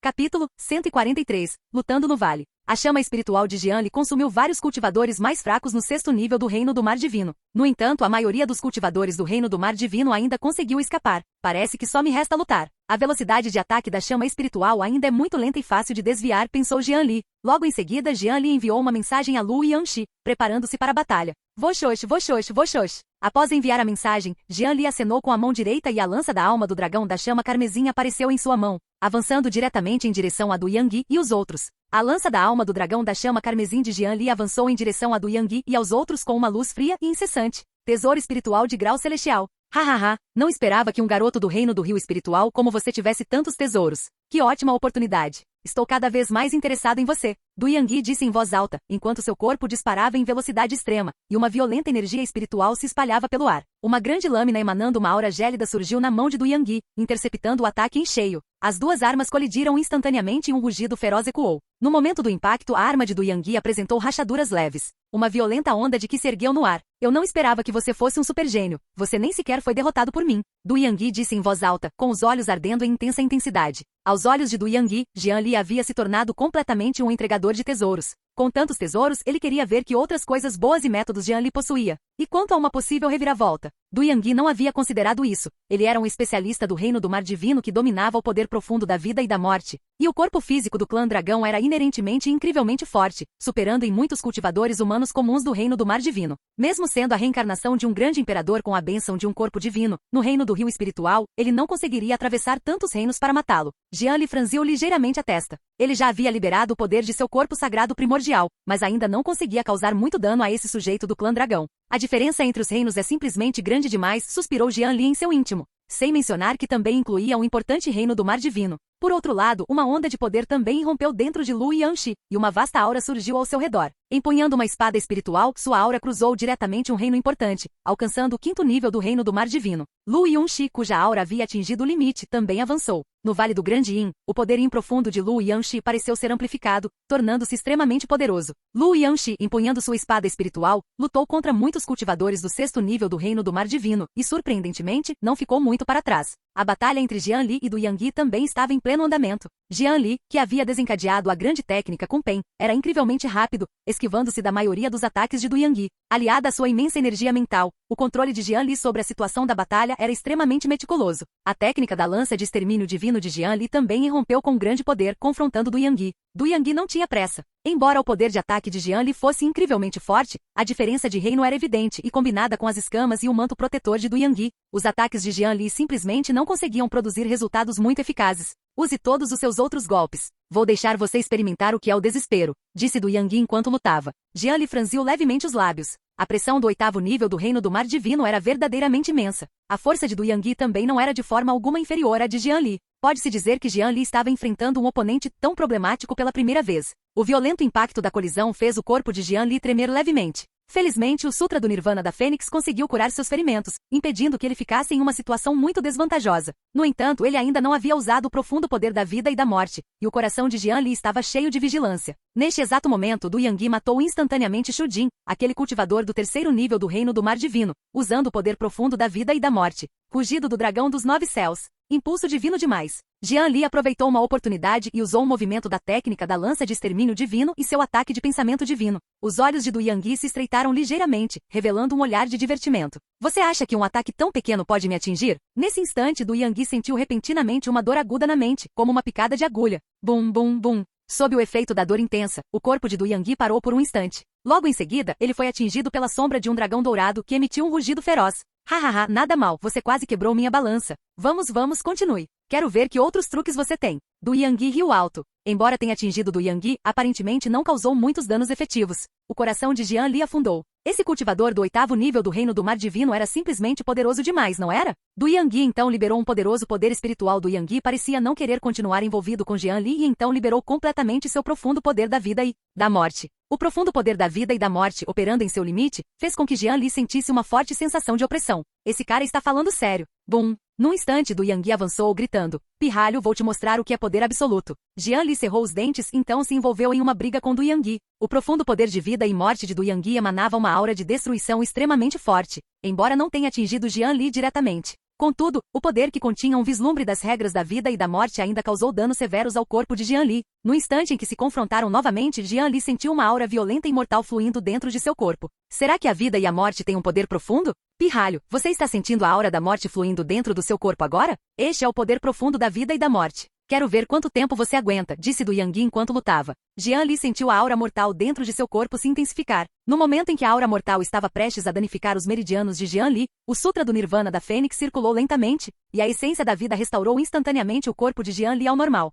Speaker 2: Capítulo 143. Lutando no Vale. A chama espiritual de Jian Li consumiu vários cultivadores mais fracos no sexto nível do Reino do Mar Divino. No entanto, a maioria dos cultivadores do Reino do Mar Divino ainda conseguiu escapar. Parece que só me resta lutar. A velocidade de ataque da chama espiritual ainda é muito lenta e fácil de desviar, pensou Jian Li. Logo em seguida, Jian Li enviou uma mensagem a Lu Yanxi, preparando-se para a batalha. Voxox, voxox, voxox. Após enviar a mensagem, Jian Li acenou com a mão direita e a lança da alma do dragão da chama carmesim apareceu em sua mão, avançando diretamente em direção a Du Yangui e os outros. A lança da alma do dragão da chama carmesim de Jian Li avançou em direção a Du Yangui e aos outros com uma luz fria e incessante. Tesouro espiritual de grau celestial. Hahaha, não esperava que um garoto do reino do rio espiritual como você tivesse tantos tesouros. Que ótima oportunidade. Estou cada vez mais interessado em você. Du Yangui disse em voz alta, enquanto seu corpo disparava em velocidade extrema, e uma violenta energia espiritual se espalhava pelo ar. Uma grande lâmina emanando uma aura gélida surgiu na mão de Du Yangui, interceptando o ataque em cheio. As duas armas colidiram instantaneamente e um rugido feroz ecoou. No momento do impacto, a arma de Du Yangui apresentou rachaduras leves. Uma violenta onda de que se ergueu no ar. Eu não esperava que você fosse um super gênio. Você nem sequer foi derrotado por mim. Du Yangui disse em voz alta, com os olhos ardendo em intensa intensidade. Aos olhos de Du Yangui, Jian Li havia se tornado completamente um entregador de tesouros. Com tantos tesouros, ele queria ver que outras coisas boas e métodos Jian Li possuía. E quanto a uma possível reviravolta? Du Yangui não havia considerado isso. Ele era um especialista do reino do mar divino que dominava o poder profundo da vida e da morte. E o corpo físico do clã dragão era inerentemente e incrivelmente forte, superando em muitos cultivadores humanos comuns do reino do mar divino. Mesmo sendo a reencarnação de um grande imperador com a bênção de um corpo divino, no reino do rio espiritual, ele não conseguiria atravessar tantos reinos para matá-lo. Jian Li franziu ligeiramente a testa. Ele já havia liberado o poder de seu corpo sagrado primordial, mas ainda não conseguia causar muito dano a esse sujeito do clã dragão. A diferença entre os reinos é simplesmente grande demais, suspirou Jian Li em seu íntimo. Sem mencionar que também incluía um importante reino do mar divino. Por outro lado, uma onda de poder também irrompeu dentro de Lu Yanxi, e uma vasta aura surgiu ao seu redor. Empunhando uma espada espiritual, sua aura cruzou diretamente um reino importante, alcançando o 5º nível do reino do Mar Divino. Lu Yanxi, cuja aura havia atingido o limite, também avançou. No Vale do Grande Yin, o poder Yin profundo de Lu Yanxi pareceu ser amplificado, tornando-se extremamente poderoso. Lu Yanxi, empunhando sua espada espiritual, lutou contra muitos cultivadores do 6º nível do reino do Mar Divino, e surpreendentemente, não ficou muito para trás. A batalha entre Jian Li e Du Yangyi também estava em pleno andamento. Jian Li, que havia desencadeado a grande técnica com Pen, era incrivelmente rápido, esquivando-se da maioria dos ataques de Du Yangyi. Aliada à sua imensa energia mental, o controle de Jian Li sobre a situação da batalha era extremamente meticuloso. A técnica da lança de extermínio divino de Jian Li também irrompeu com grande poder, confrontando Du Yangyi. Du Yangyi não tinha pressa. Embora o poder de ataque de Jian Li fosse incrivelmente forte, a diferença de reino era evidente e combinada com as escamas e o manto protetor de Du Yangyi, os ataques de Jian Li simplesmente não conseguiam produzir resultados muito eficazes. Use todos os seus outros golpes. Vou deixar você experimentar o que é o desespero, disse Du Yangyi enquanto lutava. Jian Li franziu levemente os lábios. A pressão do 8º nível do reino do Mar Divino era verdadeiramente imensa. A força de Du Yangyi também não era de forma alguma inferior à de Jian Li. Pode-se dizer que Jian Li estava enfrentando um oponente tão problemático pela primeira vez. O violento impacto da colisão fez o corpo de Jian Li tremer levemente. Felizmente, o Sutra do Nirvana da Fênix conseguiu curar seus ferimentos, impedindo que ele ficasse em uma situação muito desvantajosa. No entanto, ele ainda não havia usado o profundo poder da vida e da morte, e o coração de Jian Li estava cheio de vigilância. Neste exato momento, Du Yangyi matou instantaneamente Shu Jin, aquele cultivador do 3º nível do reino do Mar Divino, usando o poder profundo da vida e da morte. Rugido do dragão dos 9 céus. Impulso divino demais. Jian Li aproveitou uma oportunidade e usou o movimento da técnica da lança de extermínio divino e seu ataque de pensamento divino. Os olhos de Du Yangyi se estreitaram ligeiramente, revelando um olhar de divertimento. Você acha que um ataque tão pequeno pode me atingir? Nesse instante, Du Yangyi sentiu repentinamente uma dor aguda na mente, como uma picada de agulha. Bum, bum, bum. Sob o efeito da dor intensa, o corpo de Du Yangyi parou por um instante. Logo em seguida, ele foi atingido pela sombra de um dragão dourado que emitiu um rugido feroz. Hahaha, nada mal, você quase quebrou minha balança. Vamos, continue. Quero ver que outros truques você tem. Du Yangyi riu alto. Embora tenha atingido Du Yangyi, aparentemente não causou muitos danos efetivos. O coração de Jian Li afundou. Esse cultivador do 8º nível do reino do Mar Divino era simplesmente poderoso demais, não era? Du Yangyi então liberou um poderoso poder espiritual. Du Yangyi parecia não querer continuar envolvido com Jian Li e então liberou completamente seu profundo poder da vida e da morte. O profundo poder da vida e da morte, operando em seu limite, fez com que Jian Li sentisse uma forte sensação de opressão. Esse cara está falando sério. Bum! Num instante, Du Yangyi avançou gritando. Pirralho, vou te mostrar o que é poder absoluto. Jian Li cerrou os dentes, então se envolveu em uma briga com Du Yangyi. O profundo poder de vida e morte de Du Yangyi emanava uma aura de destruição extremamente forte, embora não tenha atingido Jian Li diretamente. Contudo, o poder que continha um vislumbre das regras da vida e da morte ainda causou danos severos ao corpo de Jian Li. No instante em que se confrontaram novamente, Jian Li sentiu uma aura violenta e mortal fluindo dentro de seu corpo. Será que a vida e a morte têm um poder profundo? Pirralho, você está sentindo a aura da morte fluindo dentro do seu corpo agora? Este é o poder profundo da vida e da morte. Quero ver quanto tempo você aguenta, disse Du Yangyi enquanto lutava. Jian Li sentiu a aura mortal dentro de seu corpo se intensificar. No momento em que a aura mortal estava prestes a danificar os meridianos de Jian Li, o Sutra do Nirvana da Fênix circulou lentamente, e a essência da vida restaurou instantaneamente o corpo de Jian Li ao normal.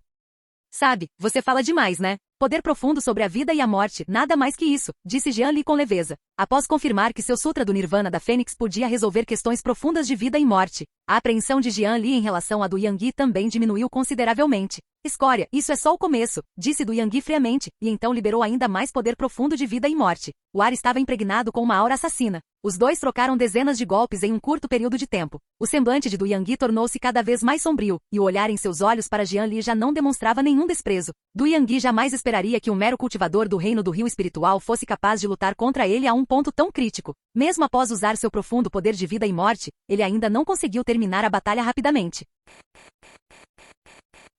Speaker 2: Sabe, você fala demais, né? Poder profundo sobre a vida e a morte, nada mais que isso, disse Jian Li com leveza. Após confirmar que seu Sutra do Nirvana da Fênix podia resolver questões profundas de vida e morte, a apreensão de Jian Li em relação a Du Yangyi também diminuiu consideravelmente. Escória, isso é só o começo, disse Du Yangyi friamente, e então liberou ainda mais poder profundo de vida e morte. O ar estava impregnado com uma aura assassina. Os dois trocaram dezenas de golpes em um curto período de tempo. O semblante de Du Yangyi tornou-se cada vez mais sombrio, e o olhar em seus olhos para Jian Li já não demonstrava nenhum desprezo. Du Yangyi jamais esperaria que um mero cultivador do reino do rio espiritual fosse capaz de lutar contra ele a um ponto tão crítico. Mesmo após usar seu profundo poder de vida e morte, ele ainda não conseguiu terminar a batalha rapidamente.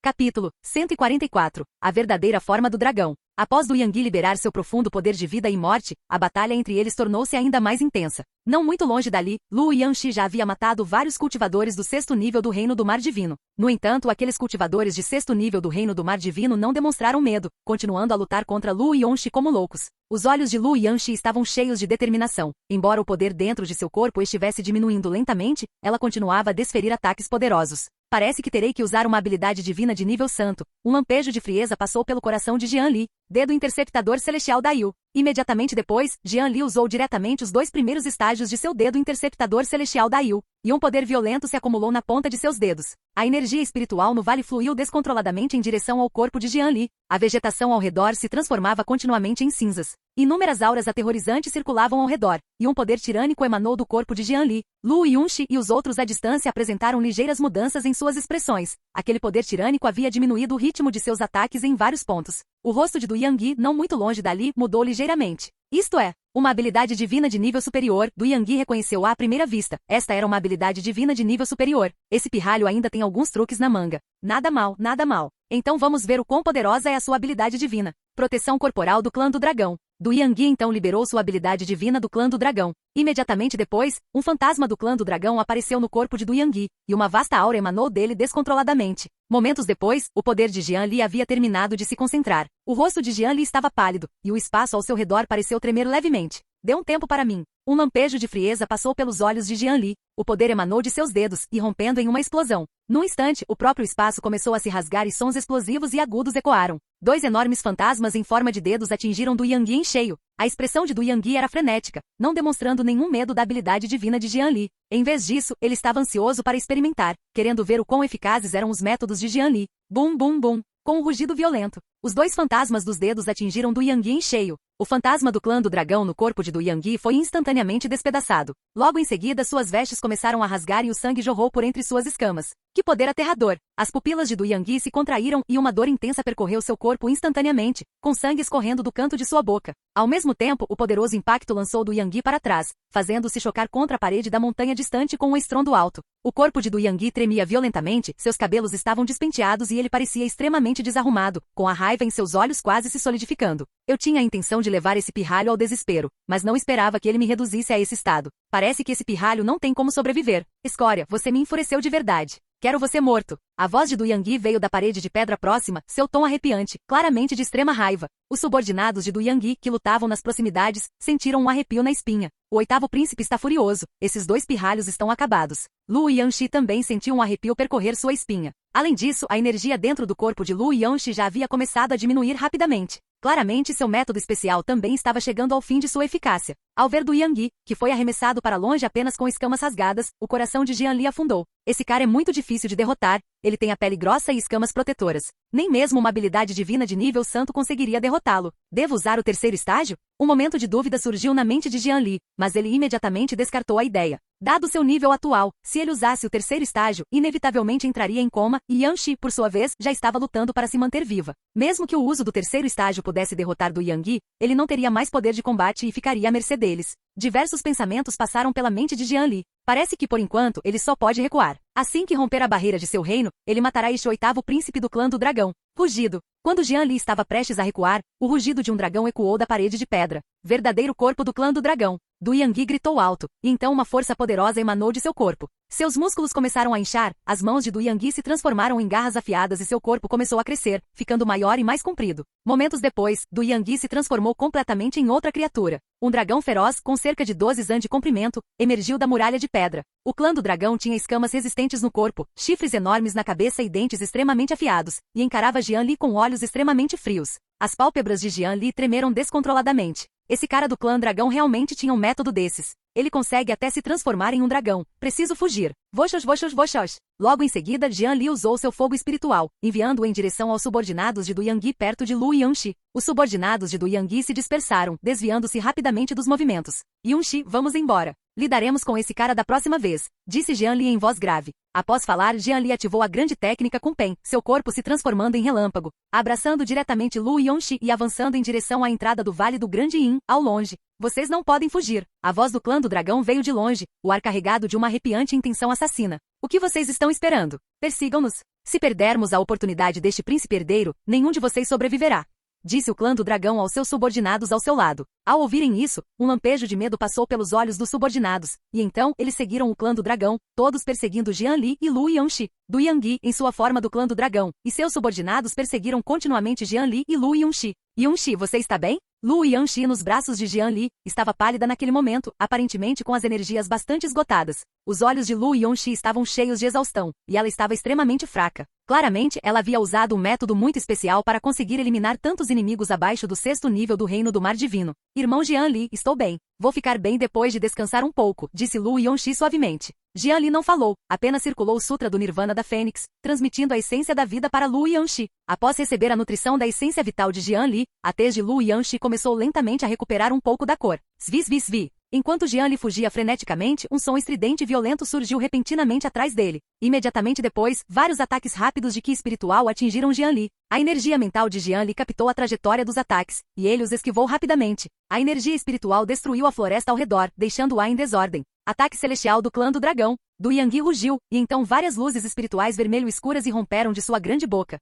Speaker 2: Capítulo 144. A verdadeira forma do dragão. Após Du Yangyi liberar seu profundo poder de vida e morte, a batalha entre eles tornou-se ainda mais intensa. Não muito longe dali, Lu Yanxi já havia matado vários cultivadores do 6º nível do Reino do Mar Divino. No entanto, aqueles cultivadores de 6º nível do Reino do Mar Divino não demonstraram medo, continuando a lutar contra Lu Yanxi como loucos. Os olhos de Lu Yanxi estavam cheios de determinação. Embora o poder dentro de seu corpo estivesse diminuindo lentamente, ela continuava a desferir ataques poderosos. Parece que terei que usar uma habilidade divina de nível santo. Um lampejo de frieza passou pelo coração de Jian Li. Dedo interceptador celestial da Yu. Imediatamente depois, Jian Li usou diretamente os 2 primeiros estágios de seu dedo interceptador celestial da Yu, e um poder violento se acumulou na ponta de seus dedos. A energia espiritual no vale fluiu descontroladamente em direção ao corpo de Jian Li. A vegetação ao redor se transformava continuamente em cinzas. Inúmeras auras aterrorizantes circulavam ao redor, e um poder tirânico emanou do corpo de Jian Li. Lu Yunxi e os outros à distância apresentaram ligeiras mudanças em suas expressões. Aquele poder tirânico havia diminuído o ritmo de seus ataques em vários pontos. O rosto de Du Yangui, não muito longe dali, mudou ligeiramente. Isto é, uma habilidade divina de nível superior. Du Yangui reconheceu à primeira vista. Esta era uma habilidade divina de nível superior. Esse pirralho ainda tem alguns truques na manga. Nada mal, nada mal. Então vamos ver o quão poderosa é a sua habilidade divina. Proteção corporal do clã do dragão. Du Yangui então liberou sua habilidade divina do clã do dragão. Imediatamente depois, um fantasma do clã do dragão apareceu no corpo de Du Yangui, e uma vasta aura emanou dele descontroladamente. Momentos depois, o poder de Jian Li havia terminado de se concentrar. O rosto de Jian Li estava pálido, e o espaço ao seu redor pareceu tremer levemente. Dê um tempo para mim. Um lampejo de frieza passou pelos olhos de Jian Li. O poder emanou de seus dedos, irrompendo em uma explosão. Num instante, o próprio espaço começou a se rasgar e sons explosivos e agudos ecoaram. 2 enormes fantasmas em forma de dedos atingiram Du Yangui em cheio. A expressão de Du Yangui era frenética, não demonstrando nenhum medo da habilidade divina de Jian Li. Em vez disso, ele estava ansioso para experimentar, querendo ver o quão eficazes eram os métodos de Jian Li. Bum bum bum. Com um rugido violento, os 2 fantasmas dos dedos atingiram Du Yangui em cheio. O fantasma do clã do dragão no corpo de Du Yangui foi instantaneamente despedaçado. Logo em seguida, suas vestes começaram a rasgar e o sangue jorrou por entre suas escamas. Que poder aterrador! As pupilas de Du Yangui se contraíram e uma dor intensa percorreu seu corpo instantaneamente, com sangue escorrendo do canto de sua boca. Ao mesmo tempo, o poderoso impacto lançou Du Yangui para trás, fazendo-se chocar contra a parede da montanha distante com um estrondo alto. O corpo de Du Yangui tremia violentamente, seus cabelos estavam despenteados e ele parecia extremamente desarrumado, com a raiva em seus olhos quase se solidificando. Eu tinha a intenção de levar esse pirralho ao desespero, mas não esperava que ele me reduzisse a esse estado. Parece que esse pirralho não tem como sobreviver. Escória, você me enfureceu de verdade. Quero você morto. A voz de Du Yangui veio da parede de pedra próxima, seu tom arrepiante, claramente de extrema raiva. Os subordinados de Du Yangui, que lutavam nas proximidades, sentiram um arrepio na espinha. O 8º príncipe está furioso. Esses 2 pirralhos estão acabados. Lu Yanxi também sentiu um arrepio percorrer sua espinha. Além disso, a energia dentro do corpo de Lu Yanxi já havia começado a diminuir rapidamente. Claramente seu método especial também estava chegando ao fim de sua eficácia. Ao ver Du Yangui, que foi arremessado para longe apenas com escamas rasgadas, o coração de Jian Li afundou. Esse cara é muito difícil de derrotar, ele tem a pele grossa e escamas protetoras. Nem mesmo uma habilidade divina de nível santo conseguiria derrotá-lo. Devo usar o 3º estágio? Um momento de dúvida surgiu na mente de Jian Li, mas ele imediatamente descartou a ideia. Dado seu nível atual, se ele usasse o 3º estágio, inevitavelmente entraria em coma, e Yanxi, por sua vez, já estava lutando para se manter viva. Mesmo que o uso do 3º estágio pudesse derrotar Du Yangui, ele não teria mais poder de combate e ficaria à mercê deles. Diversos pensamentos passaram pela mente de Jian Li. Parece que por enquanto ele só pode recuar. Assim que romper a barreira de seu reino, ele matará este 8º príncipe do clã do dragão. Rugido. Quando Jian Li estava prestes a recuar, o rugido de um dragão ecoou da parede de pedra. Verdadeiro corpo do clã do dragão. Du Yangui gritou alto, e então uma força poderosa emanou de seu corpo. Seus músculos começaram a inchar, as mãos de Du Yangui se transformaram em garras afiadas e seu corpo começou a crescer, ficando maior e mais comprido. Momentos depois, Du Yangui se transformou completamente em outra criatura. Um dragão feroz, com cerca de 12 anos de comprimento, emergiu da muralha de pedra. O clã do dragão tinha escamas resistentes no corpo, chifres enormes na cabeça e dentes extremamente afiados, e encarava Jian Li com olhos extremamente frios. As pálpebras de Jian Li tremeram descontroladamente. Esse cara do clã dragão realmente tinha um método desses. Ele consegue até se transformar em um dragão. Preciso fugir. Voxos, voxos, voxos. Logo em seguida, Jian Li usou seu fogo espiritual, enviando-o em direção aos subordinados de Du Yangui perto de Lu Yanxi. Os subordinados de Du Yangui se dispersaram, desviando-se rapidamente dos movimentos. Yunxi, vamos embora. Lidaremos com esse cara da próxima vez, disse Jian Li em voz grave. Após falar, Jian Li ativou a grande técnica com Pen, seu corpo se transformando em relâmpago, abraçando diretamente Lu Yanxi e avançando em direção à entrada do Vale do Grande Yin, ao longe. Vocês não podem fugir. A voz do clã do dragão veio de longe, o ar carregado de uma arrepiante intenção assassina. O que vocês estão esperando? Persigam-nos. Se perdermos a oportunidade deste príncipe herdeiro, nenhum de vocês sobreviverá, disse o clã do dragão aos seus subordinados ao seu lado. Ao ouvirem isso, um lampejo de medo passou pelos olhos dos subordinados, e então eles seguiram o clã do dragão, todos perseguindo Jian Li e Lu Yanxi. Du Yangui, em sua forma do clã do dragão, e seus subordinados perseguiram continuamente Jian Li e Lu Yanxi. Yunxi, você está bem? Lu Yanxi, nos braços de Jian Li, estava pálida naquele momento, aparentemente com as energias bastante esgotadas. Os olhos de Lu Yanxi estavam cheios de exaustão, e ela estava extremamente fraca. Claramente, ela havia usado um método muito especial para conseguir eliminar tantos inimigos abaixo do 6º nível do Reino do Mar Divino. Irmão Jian Li, estou bem. Vou ficar bem depois de descansar um pouco, disse Lu Yanxi suavemente. Jian Li não falou, apenas circulou o Sutra do Nirvana da Fênix, transmitindo a essência da vida para Lu Yanxi. Após receber a nutrição da essência vital de Jian Li, a tez de Lu Yanxi começou lentamente a recuperar um pouco da cor. Svi, svi, svi. Enquanto Jian Li fugia freneticamente, um som estridente e violento surgiu repentinamente atrás dele. Imediatamente depois, vários ataques rápidos de Ki espiritual atingiram Jian Li. A energia mental de Jian Li captou a trajetória dos ataques, e ele os esquivou rapidamente. A energia espiritual destruiu a floresta ao redor, deixando-a em desordem. Ataque celestial do clã do dragão. Do Yang rugiu, e então várias luzes espirituais vermelho escuras irromperam de sua grande boca.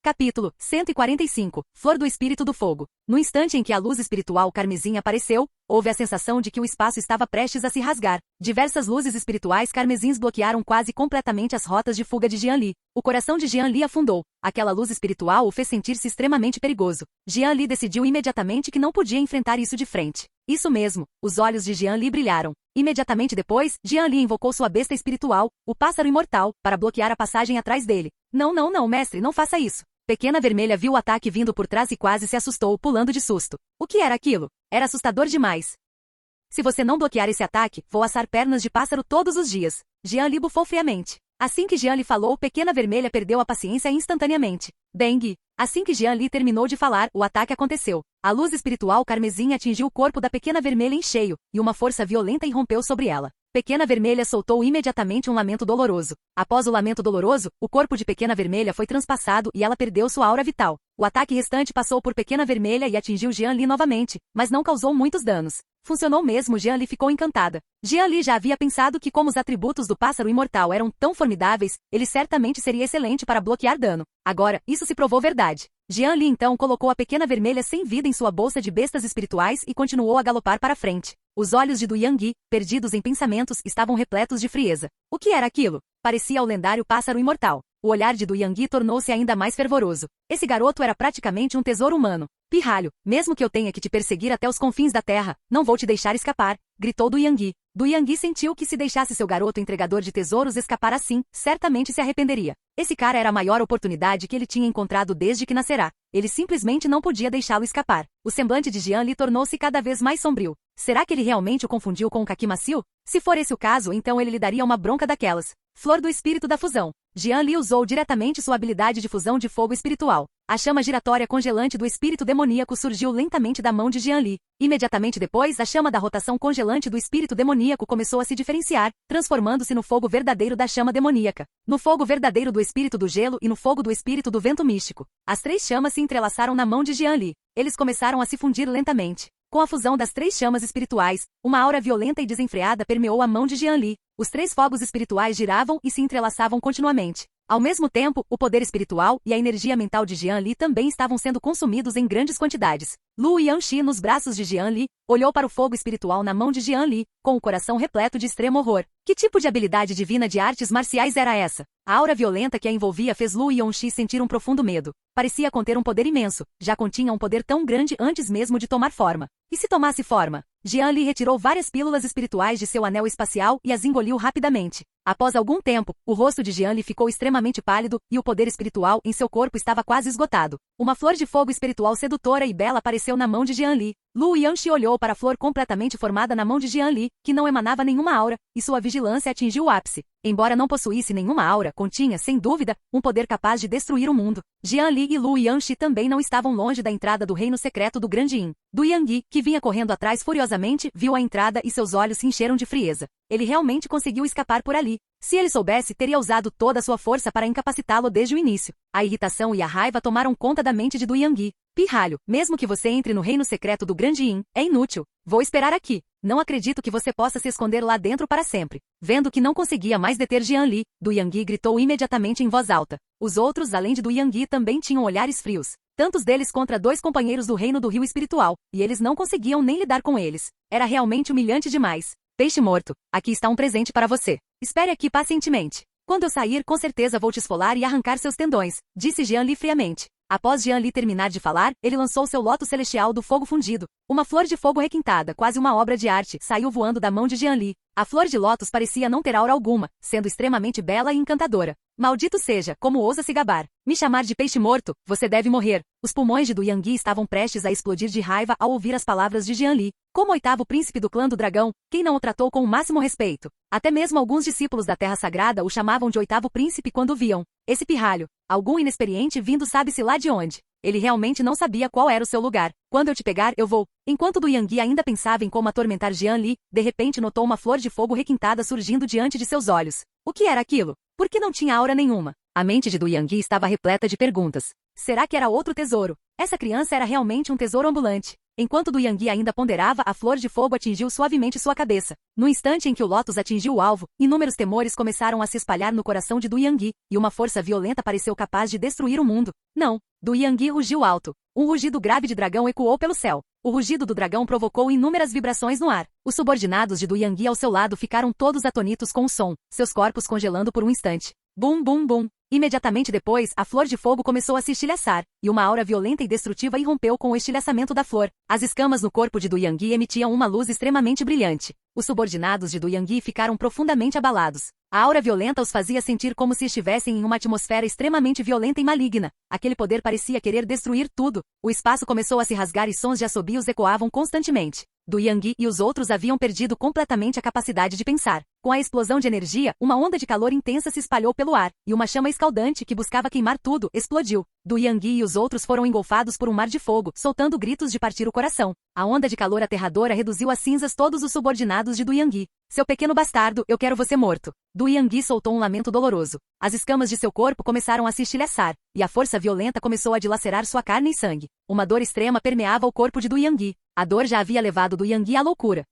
Speaker 2: Capítulo 145. Flor do Espírito do Fogo. No instante em que a luz espiritual carmesim apareceu, houve a sensação de que o espaço estava prestes a se rasgar. Diversas luzes espirituais carmesins bloquearam quase completamente as rotas de fuga de Jian Li. O coração de Jian Li afundou. Aquela luz espiritual o fez sentir-se extremamente perigoso. Jian Li decidiu imediatamente que não podia enfrentar isso de frente. Isso mesmo, os olhos de Jian Li brilharam. Imediatamente depois, Jian Li invocou sua besta espiritual, o pássaro imortal, para bloquear a passagem atrás dele. Não, mestre, não faça isso. Pequena Vermelha viu o ataque vindo por trás e quase se assustou, pulando de susto. O que era aquilo? Era assustador demais. Se você não bloquear esse ataque, vou assar pernas de pássaro todos os dias. Jian Li bufou friamente. Assim que Jian Li falou, Pequena Vermelha perdeu a paciência instantaneamente. Bang! Assim que Jian Li terminou de falar, o ataque aconteceu. A luz espiritual carmesim atingiu o corpo da Pequena Vermelha em cheio, e uma força violenta irrompeu sobre ela. Pequena Vermelha soltou imediatamente um lamento doloroso. Após o lamento doloroso, o corpo de Pequena Vermelha foi transpassado e ela perdeu sua aura vital. O ataque restante passou por Pequena Vermelha e atingiu Jian Li novamente, mas não causou muitos danos. Funcionou mesmo, Jian Li ficou encantada. Jian Li já havia pensado que como os atributos do pássaro imortal eram tão formidáveis, ele certamente seria excelente para bloquear dano. Agora, isso se provou verdade. Jian Li então colocou a Pequena Vermelha sem vida em sua bolsa de bestas espirituais e continuou a galopar para frente. Os olhos de Du Yangyi, perdidos em pensamentos, estavam repletos de frieza. O que era aquilo? Parecia o lendário pássaro imortal. O olhar de Du Yangyi tornou-se ainda mais fervoroso. Esse garoto era praticamente um tesouro humano. Pirralho, mesmo que eu tenha que te perseguir até os confins da terra, não vou te deixar escapar, gritou Du Yangyi. Du Yangyi sentiu que se deixasse seu garoto entregador de tesouros escapar assim, certamente se arrependeria. Esse cara era a maior oportunidade que ele tinha encontrado desde que nascerá. Ele simplesmente não podia deixá-lo escapar. O semblante de Jian Li tornou-se cada vez mais sombrio. Será que ele realmente o confundiu com o Kaki macio? Se for esse o caso, então ele lhe daria uma bronca daquelas. Flor do Espírito da Fusão. Jian Li usou diretamente sua habilidade de fusão de fogo espiritual. A chama giratória congelante do espírito demoníaco surgiu lentamente da mão de Jian Li. Imediatamente depois, a chama da rotação congelante do espírito demoníaco começou a se diferenciar, transformando-se no fogo verdadeiro da chama demoníaca, no fogo verdadeiro do espírito do gelo e no fogo do espírito do vento místico. As três chamas se entrelaçaram na mão de Jian Li. Eles começaram a se fundir lentamente. Com a fusão das três chamas espirituais, uma aura violenta e desenfreada permeou a mão de Jian Li. Os três fogos espirituais giravam e se entrelaçavam continuamente. Ao mesmo tempo, o poder espiritual e a energia mental de Jian Li também estavam sendo consumidos em grandes quantidades. Lu Yanxi, nos braços de Jian Li, olhou para o fogo espiritual na mão de Jian Li, com o coração repleto de extremo horror. Que tipo de habilidade divina de artes marciais era essa? A aura violenta que a envolvia fez Lu Yanxi sentir um profundo medo. Parecia conter um poder imenso, já continha um poder tão grande antes mesmo de tomar forma. E se tomasse forma? Jian Li retirou várias pílulas espirituais de seu anel espacial e as engoliu rapidamente. Após algum tempo, o rosto de Jian Li ficou extremamente pálido e o poder espiritual em seu corpo estava quase esgotado. Uma flor de fogo espiritual sedutora e bela apareceu na mão de Jian Li. Lu Yanxi olhou para a flor completamente formada na mão de Jian Li, que não emanava nenhuma aura, e sua vigilância atingiu o ápice. Embora não possuísse nenhuma aura, continha, sem dúvida, um poder capaz de destruir o mundo. Jian Li e Lu Yanxi também não estavam longe da entrada do reino secreto do Grande Yin. Du Yangyi, que vinha correndo atrás furiosamente, viu a entrada e seus olhos se encheram de frieza. Ele realmente conseguiu escapar por ali. Se ele soubesse, teria usado toda a sua força para incapacitá-lo desde o início. A irritação e a raiva tomaram conta da mente de Du Yangyi. Pirralho, mesmo que você entre no reino secreto do Grande Yin, é inútil. Vou esperar aqui. Não acredito que você possa se esconder lá dentro para sempre. Vendo que não conseguia mais deter Jian Li, Du Yangyi gritou imediatamente em voz alta. Os outros, além de Du Yangyi, também tinham olhares frios. Tantos deles contra dois companheiros do reino do rio espiritual, e eles não conseguiam nem lidar com eles. Era realmente humilhante demais. Peixe morto, aqui está um presente para você. Espere aqui pacientemente. Quando eu sair, com certeza vou te esfolar e arrancar seus tendões, disse Jian Li friamente. Após Jian Li terminar de falar, ele lançou seu lótus celestial do fogo fundido. Uma flor de fogo requintada, quase uma obra de arte, saiu voando da mão de Jian Li. A flor de lótus parecia não ter aura alguma, sendo extremamente bela e encantadora. Maldito seja, como ousa se gabar. Me chamar de peixe morto, você deve morrer. Os pulmões de Du Yangui estavam prestes a explodir de raiva ao ouvir as palavras de Jian Li. Como oitavo príncipe do clã do dragão, quem não o tratou com o máximo respeito? Até mesmo alguns discípulos da Terra Sagrada o chamavam de oitavo príncipe quando o viam. Esse pirralho, algum inexperiente vindo sabe-se lá de onde. Ele realmente não sabia qual era o seu lugar. Quando eu te pegar, eu vou. Enquanto Du Yangui ainda pensava em como atormentar Jian Li, de repente notou uma flor de fogo requintada surgindo diante de seus olhos. O que era aquilo? Por que não tinha aura nenhuma? A mente de Du Yangui estava repleta de perguntas. Será que era outro tesouro? Essa criança era realmente um tesouro ambulante. Enquanto Du Yangui ainda ponderava, a flor de fogo atingiu suavemente sua cabeça. No instante em que o lótus atingiu o alvo, inúmeros temores começaram a se espalhar no coração de Du Yangui, e uma força violenta pareceu capaz de destruir o mundo. Não! Du Yangui rugiu alto. Um rugido grave de dragão ecoou pelo céu. O rugido do dragão provocou inúmeras vibrações no ar. Os subordinados de Du Yangui ao seu lado ficaram todos atônitos com o som, seus corpos congelando por um instante. Bum bum bum. Imediatamente depois, a flor de fogo começou a se estilhaçar, e uma aura violenta e destrutiva irrompeu com o estilhaçamento da flor. As escamas no corpo de Du Yangui emitiam uma luz extremamente brilhante. Os subordinados de Du Yangui ficaram profundamente abalados. A aura violenta os fazia sentir como se estivessem em uma atmosfera extremamente violenta e maligna. Aquele poder parecia querer destruir tudo. O espaço começou a se rasgar e sons de assobios ecoavam constantemente. Du Yangui e os outros haviam perdido completamente a capacidade de pensar. Com a explosão de energia, uma onda de calor intensa se espalhou pelo ar, e uma chama escaldante que buscava queimar tudo, explodiu. Du Yangui e os outros foram engolfados por um mar de fogo, soltando gritos de partir o coração. A onda de calor aterradora reduziu a cinzas todos os subordinados de Du Yangui. Seu pequeno bastardo, eu quero você morto. Du Yangui soltou um lamento doloroso. As escamas de seu corpo começaram a se estilhaçar, e a força violenta começou a dilacerar sua carne e sangue. Uma dor extrema permeava o corpo de Du Yangui. A dor já havia levado Du Yangui à loucura.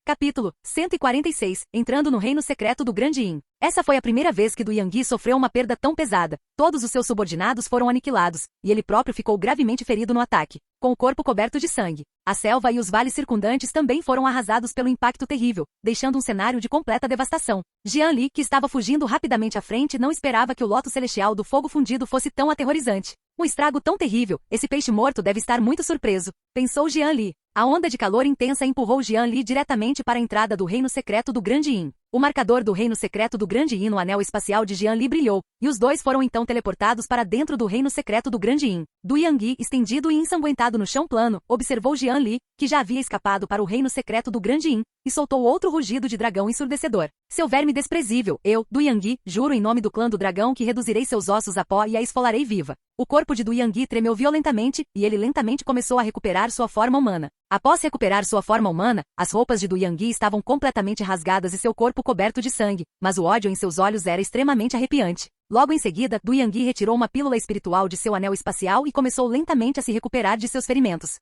Speaker 2: Capítulo 146. Entrando no reino secreto do Grande Yin. Essa foi a primeira vez que Du Yangui sofreu uma perda tão pesada. Todos os seus subordinados foram aniquilados, e ele próprio ficou gravemente ferido no ataque, com o corpo coberto de sangue. A selva e os vales circundantes também foram arrasados pelo impacto terrível, deixando um cenário de completa devastação. Jian Li, que estava fugindo rapidamente à frente, não esperava que o lótus celestial do fogo fundido fosse tão aterrorizante. Um estrago tão terrível, esse peixe morto deve estar muito surpreso, pensou Jian Li. A onda de calor intensa empurrou Jian Li diretamente para a entrada do reino secreto do Grande Yin. O marcador do reino secreto do Grande Yin no anel espacial de Jian Li brilhou, e os dois foram então teleportados para dentro do reino secreto do Grande Yin. Du Yangui, estendido e ensanguentado no chão plano, observou Jian Li, que já havia escapado para o reino secreto do Grande Yin, e soltou outro rugido de dragão ensurdecedor. Seu verme desprezível, eu, Du Yangui, juro em nome do clã do dragão que reduzirei seus ossos a pó e a esfolarei viva. O corpo de Du Yangui tremeu violentamente, e ele lentamente começou a recuperar sua forma humana. Após recuperar sua forma humana, as roupas de Du Yangui estavam completamente rasgadas e seu corpo coberto de sangue, mas o ódio em seus olhos era extremamente arrepiante. Logo em seguida, Du Yangui retirou uma pílula espiritual de seu anel espacial e começou lentamente a se recuperar de seus ferimentos.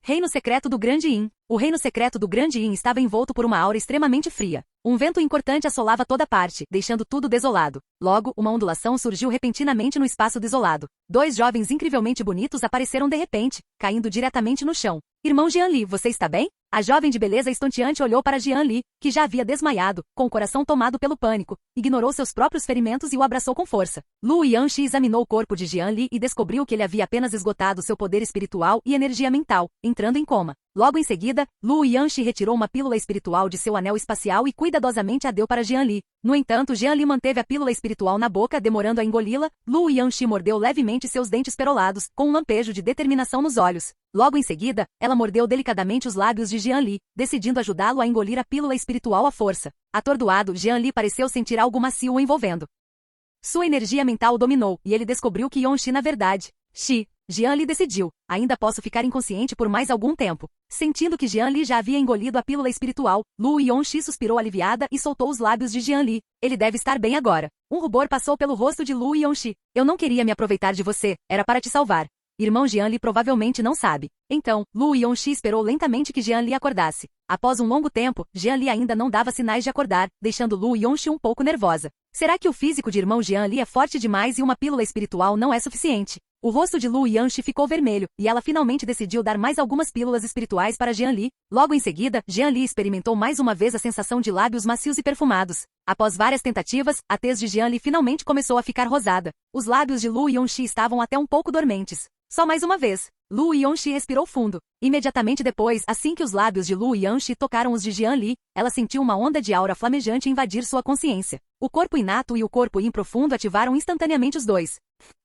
Speaker 2: Reino secreto do Grande Yin. O reino secreto do Grande Yin estava envolto por uma aura extremamente fria. Um vento incortante assolava toda parte, deixando tudo desolado. Logo, uma ondulação surgiu repentinamente no espaço desolado. Dois jovens incrivelmente bonitos apareceram de repente, caindo diretamente no chão. Irmão Jian Li, você está bem? A jovem de beleza estonteante olhou para Jian Li, que já havia desmaiado, com o coração tomado pelo pânico, ignorou seus próprios ferimentos e o abraçou com força. Lu Yanxi examinou o corpo de Jian Li e descobriu que ele havia apenas esgotado seu poder espiritual e energia mental, entrando em coma. Logo em seguida, Lu Yanxi retirou uma pílula espiritual de seu anel espacial e cuidadosamente a deu para Jian Li. No entanto, Jian Li manteve a pílula espiritual na boca, demorando a engoli-la. Lu Yanxi mordeu levemente seus dentes perolados, com um lampejo de determinação nos olhos. Logo em seguida, ela mordeu delicadamente os lábios de Jian Li, decidindo ajudá-lo a engolir a pílula espiritual à força. Atordoado, Jian Li pareceu sentir algo macio o envolvendo. Sua energia mental o dominou, e ele descobriu que Yonxi na verdade. Jian Li decidiu, ainda posso ficar inconsciente por mais algum tempo. Sentindo que Jian Li já havia engolido a pílula espiritual, Lu Yonxi suspirou aliviada e soltou os lábios de Jian Li. Ele deve estar bem agora. Um rubor passou pelo rosto de Lu Yonxi. Eu não queria me aproveitar de você, era para te salvar. Irmão Jian Li provavelmente não sabe. Então, Lu Yonxi esperou lentamente que Jian Li acordasse. Após um longo tempo, Jian Li ainda não dava sinais de acordar, deixando Lu Yonxi um pouco nervosa. Será que o físico de irmão Jian Li é forte demais e uma pílula espiritual não é suficiente? O rosto de Lu Yanxi ficou vermelho, e ela finalmente decidiu dar mais algumas pílulas espirituais para Jian Li. Logo em seguida, Jian Li experimentou mais uma vez a sensação de lábios macios e perfumados. Após várias tentativas, a tez de Jian Li finalmente começou a ficar rosada. Os lábios de Lu Yanxi estavam até um pouco dormentes. Só mais uma vez. Lu Yanxi respirou fundo. Imediatamente depois, assim que os lábios de Lu Yanxi tocaram os de Jian Li, ela sentiu uma onda de aura flamejante invadir sua consciência. O corpo inato e o corpo yin profundo ativaram instantaneamente os dois.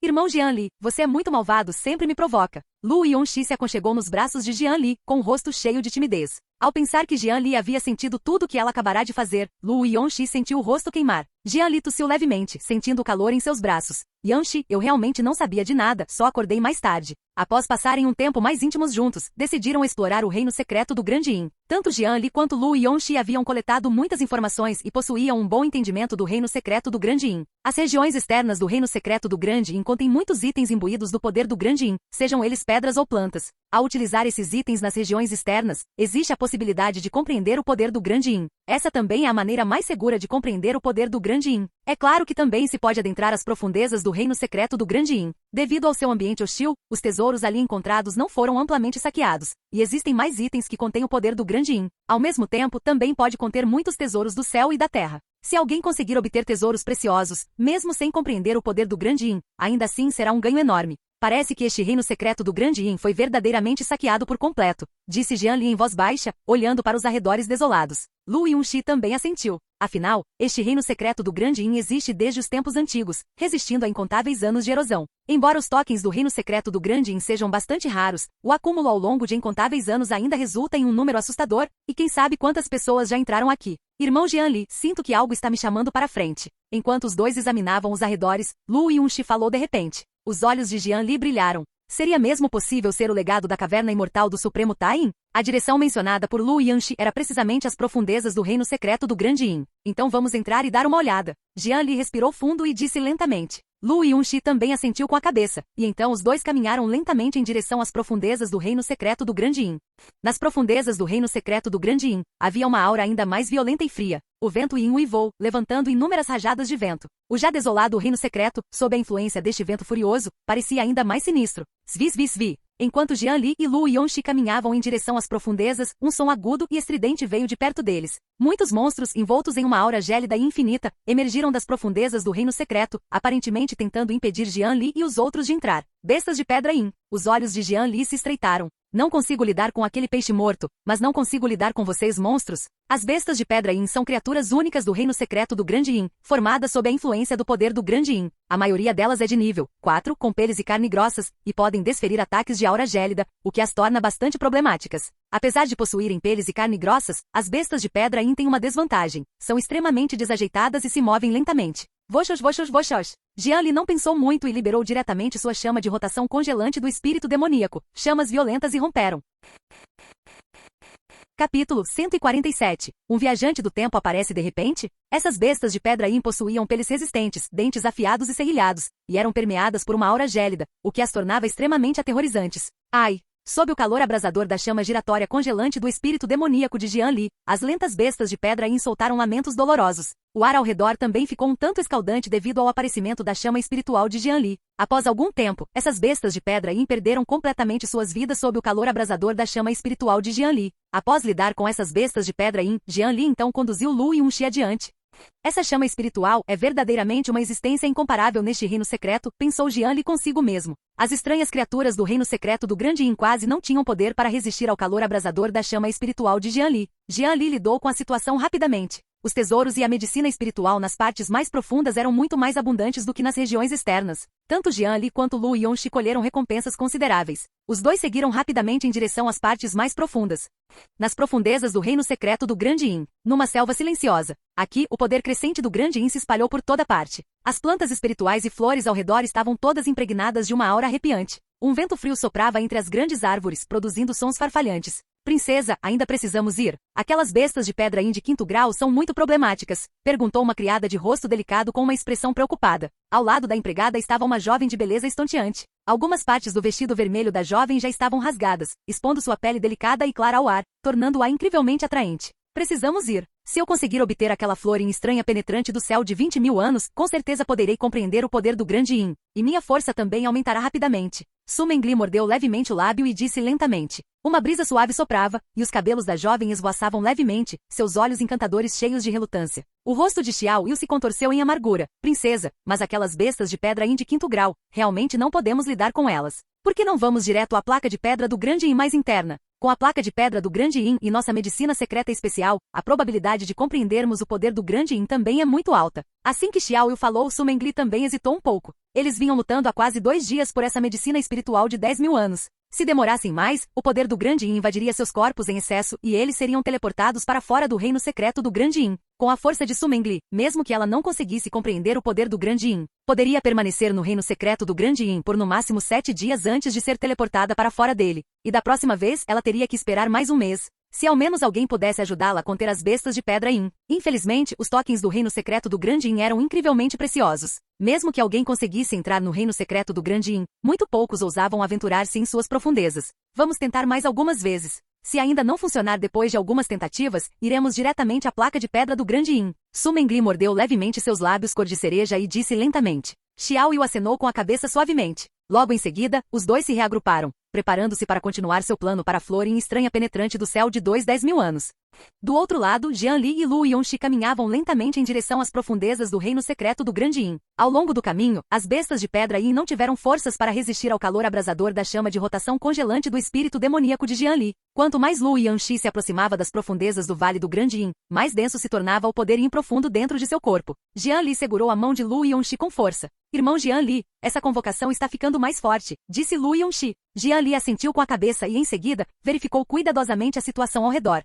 Speaker 2: Irmão Jian Li, você é muito malvado, sempre me provoca. Lu Yanxi se aconchegou nos braços de Jian Li, com o rosto cheio de timidez. Ao pensar que Jian Li havia sentido tudo o que ela acabará de fazer, Lu Yanxi sentiu o rosto queimar. Jian Li tossiu levemente, sentindo o calor em seus braços. Yanxi, eu realmente não sabia de nada, só acordei mais tarde. Após passarem um tempo mais íntimos juntos, decidiram explorar o reino secreto do Grande Yin. Tanto Jian Li quanto Lu Yanxi haviam coletado muitas informações e possuíam um bom entendimento do reino secreto do Grande Yin. As regiões externas do reino secreto do Grande Yin contêm muitos itens imbuídos do poder do Grande Yin, sejam eles pedras ou plantas. Ao utilizar esses itens nas regiões externas, existe a possibilidade de compreender o poder do Grande Yin. Essa também é a maneira mais segura de compreender o poder do Grande Yin. É claro que também se pode adentrar as profundezas do reino secreto do Grande Yin. Devido ao seu ambiente hostil, os tesouros ali encontrados não foram amplamente saqueados, e existem mais itens que contêm o poder do Grande Yin. Ao mesmo tempo, também pode conter muitos tesouros do céu e da terra. Se alguém conseguir obter tesouros preciosos, mesmo sem compreender o poder do Grande Yin, ainda assim será um ganho enorme. Parece que este reino secreto do Grande Yin foi verdadeiramente saqueado por completo, disse Jian Li em voz baixa, olhando para os arredores desolados. Lu Yanxi também assentiu. Afinal, este reino secreto do Grande Yin existe desde os tempos antigos, resistindo a incontáveis anos de erosão. Embora os tokens do reino secreto do Grande Yin sejam bastante raros, o acúmulo ao longo de incontáveis anos ainda resulta em um número assustador, e quem sabe quantas pessoas já entraram aqui. Irmão Jian Li, sinto que algo está me chamando para frente. Enquanto os dois examinavam os arredores, Lu Yanxi falou de repente. Os olhos de Jian Li brilharam. Seria mesmo possível ser o legado da caverna imortal do Supremo Tain? A direção mencionada por Lu Yanxi era precisamente as profundezas do reino secreto do Grande Yin. Então vamos entrar e dar uma olhada. Jian Li respirou fundo e disse lentamente. Lu Yanxi também assentiu com a cabeça, e então os dois caminharam lentamente em direção às profundezas do reino secreto do Grande Yin. Nas profundezas do reino secreto do Grande Yin, havia uma aura ainda mais violenta e fria. O vento Yin uivou, levantando inúmeras rajadas de vento. O já desolado reino secreto, sob a influência deste vento furioso, parecia ainda mais sinistro. Svi, svi, svi. Enquanto Jian Li e Lu Yanxi caminhavam em direção às profundezas, um som agudo e estridente veio de perto deles. Muitos monstros, envoltos em uma aura gélida e infinita, emergiram das profundezas do reino secreto, aparentemente tentando impedir Jian Li e os outros de entrar. Bestas de pedra Yin. Os olhos de Jian Li se estreitaram. Não consigo lidar com aquele peixe morto, mas não consigo lidar com vocês, monstros. As bestas de pedra Yin são criaturas únicas do reino secreto do Grande Yin, formadas sob a influência do poder do Grande Yin. A maioria delas é de nível 4, com peles e carne grossas, e podem desferir ataques de aura gélida, o que as torna bastante problemáticas. Apesar de possuírem peles e carne grossas, as bestas de pedra Yin têm uma desvantagem. São extremamente desajeitadas e se movem lentamente. Voxos, voxos, voxos. Jian Li não pensou muito e liberou diretamente sua chama de rotação congelante do espírito demoníaco. Chamas violentas irromperam. Capítulo 147. Um viajante do tempo aparece de repente? Essas bestas de pedra Yin possuíam peles resistentes, dentes afiados e serrilhados, e eram permeadas por uma aura gélida, o que as tornava extremamente aterrorizantes. Ai! Sob o calor abrasador da chama giratória congelante do espírito demoníaco de Jian Li, as lentas bestas de pedra Yin soltaram lamentos dolorosos. O ar ao redor também ficou um tanto escaldante devido ao aparecimento da chama espiritual de Jian Li. Após algum tempo, essas bestas de pedra Yin perderam completamente suas vidas sob o calor abrasador da chama espiritual de Jian Li. Após lidar com essas bestas de pedra Yin, Jian Li então conduziu Lu Yanxi adiante. Essa chama espiritual é verdadeiramente uma existência incomparável neste reino secreto, pensou Jian Li consigo mesmo. As estranhas criaturas do reino secreto do Grande Yin quase não tinham poder para resistir ao calor abrasador da chama espiritual de Jian Li. Jian Li lidou com a situação rapidamente. Os tesouros e a medicina espiritual nas partes mais profundas eram muito mais abundantes do que nas regiões externas. Tanto Jian Li quanto Lu Yanxi colheram recompensas consideráveis. Os dois seguiram rapidamente em direção às partes mais profundas. Nas profundezas do reino secreto do Grande Yin, numa selva silenciosa. Aqui, o poder crescente do Grande Yin se espalhou por toda parte. As plantas espirituais e flores ao redor estavam todas impregnadas de uma aura arrepiante. Um vento frio soprava entre as grandes árvores, produzindo sons farfalhantes. Princesa, ainda precisamos ir? Aquelas bestas de pedra Yin de 5º grau são muito problemáticas, perguntou uma criada de rosto delicado com uma expressão preocupada. Ao lado da empregada estava uma jovem de beleza estonteante. Algumas partes do vestido vermelho da jovem já estavam rasgadas, expondo sua pele delicada e clara ao ar, tornando-a incrivelmente atraente. Precisamos ir. Se eu conseguir obter aquela flor estranha penetrante do céu de 20.000 anos, com certeza poderei compreender o poder do grande Yin. E minha força também aumentará rapidamente. Su Mengli mordeu levemente o lábio e disse lentamente. Uma brisa suave soprava, e os cabelos da jovem esvoaçavam levemente, seus olhos encantadores cheios de relutância. O rosto de Xiao Yu se contorceu em amargura. Princesa, mas aquelas bestas de pedra Yin de 5º grau, realmente não podemos lidar com elas. Por que não vamos direto à placa de pedra do grande Yin mais interna? Com a placa de pedra do grande Yin e nossa medicina secreta especial, a probabilidade de compreendermos o poder do grande Yin também é muito alta. Assim que Xiao Yu falou, Su Mengli também hesitou um pouco. Eles vinham lutando há quase 2 dias por essa medicina espiritual de 10.000 anos. Se demorassem mais, o poder do grande Yin invadiria seus corpos em excesso e eles seriam teleportados para fora do reino secreto do grande Yin. Com a força de Su Mengli, mesmo que ela não conseguisse compreender o poder do grande Yin, poderia permanecer no reino secreto do grande Yin por no máximo 7 dias antes de ser teleportada para fora dele. E da próxima vez ela teria que esperar mais um mês. Se ao menos alguém pudesse ajudá-la a conter as bestas de pedra Yin. Infelizmente, os tokens do reino secreto do grande Yin eram incrivelmente preciosos. Mesmo que alguém conseguisse entrar no reino secreto do grande Yin, muito poucos ousavam aventurar-se em suas profundezas. Vamos tentar mais algumas vezes. Se ainda não funcionar depois de algumas tentativas, iremos diretamente à placa de pedra do grande Yin. Su Mengli mordeu levemente seus lábios cor de cereja e disse lentamente. Xiao Yu acenou com a cabeça suavemente. Logo em seguida, os dois se reagruparam, preparando-se para continuar seu plano para a flor estranha penetrante do céu de 10.000 anos. Do outro lado, Jian Li e Lu Yongxi caminhavam lentamente em direção às profundezas do reino secreto do grande Yin. Ao longo do caminho, as bestas de pedra Yin não tiveram forças para resistir ao calor abrasador da chama de rotação congelante do espírito demoníaco de Jian Li. Quanto mais Lu Yongxi se aproximava das profundezas do vale do grande Yin, mais denso se tornava o poder Yin profundo dentro de seu corpo. Jian Li segurou a mão de Lu Yongxi com força. Irmão Jian Li, essa convocação está ficando mais forte, disse Lu Yongxi. Jian Li assentiu com a cabeça e, em seguida, verificou cuidadosamente a situação ao redor.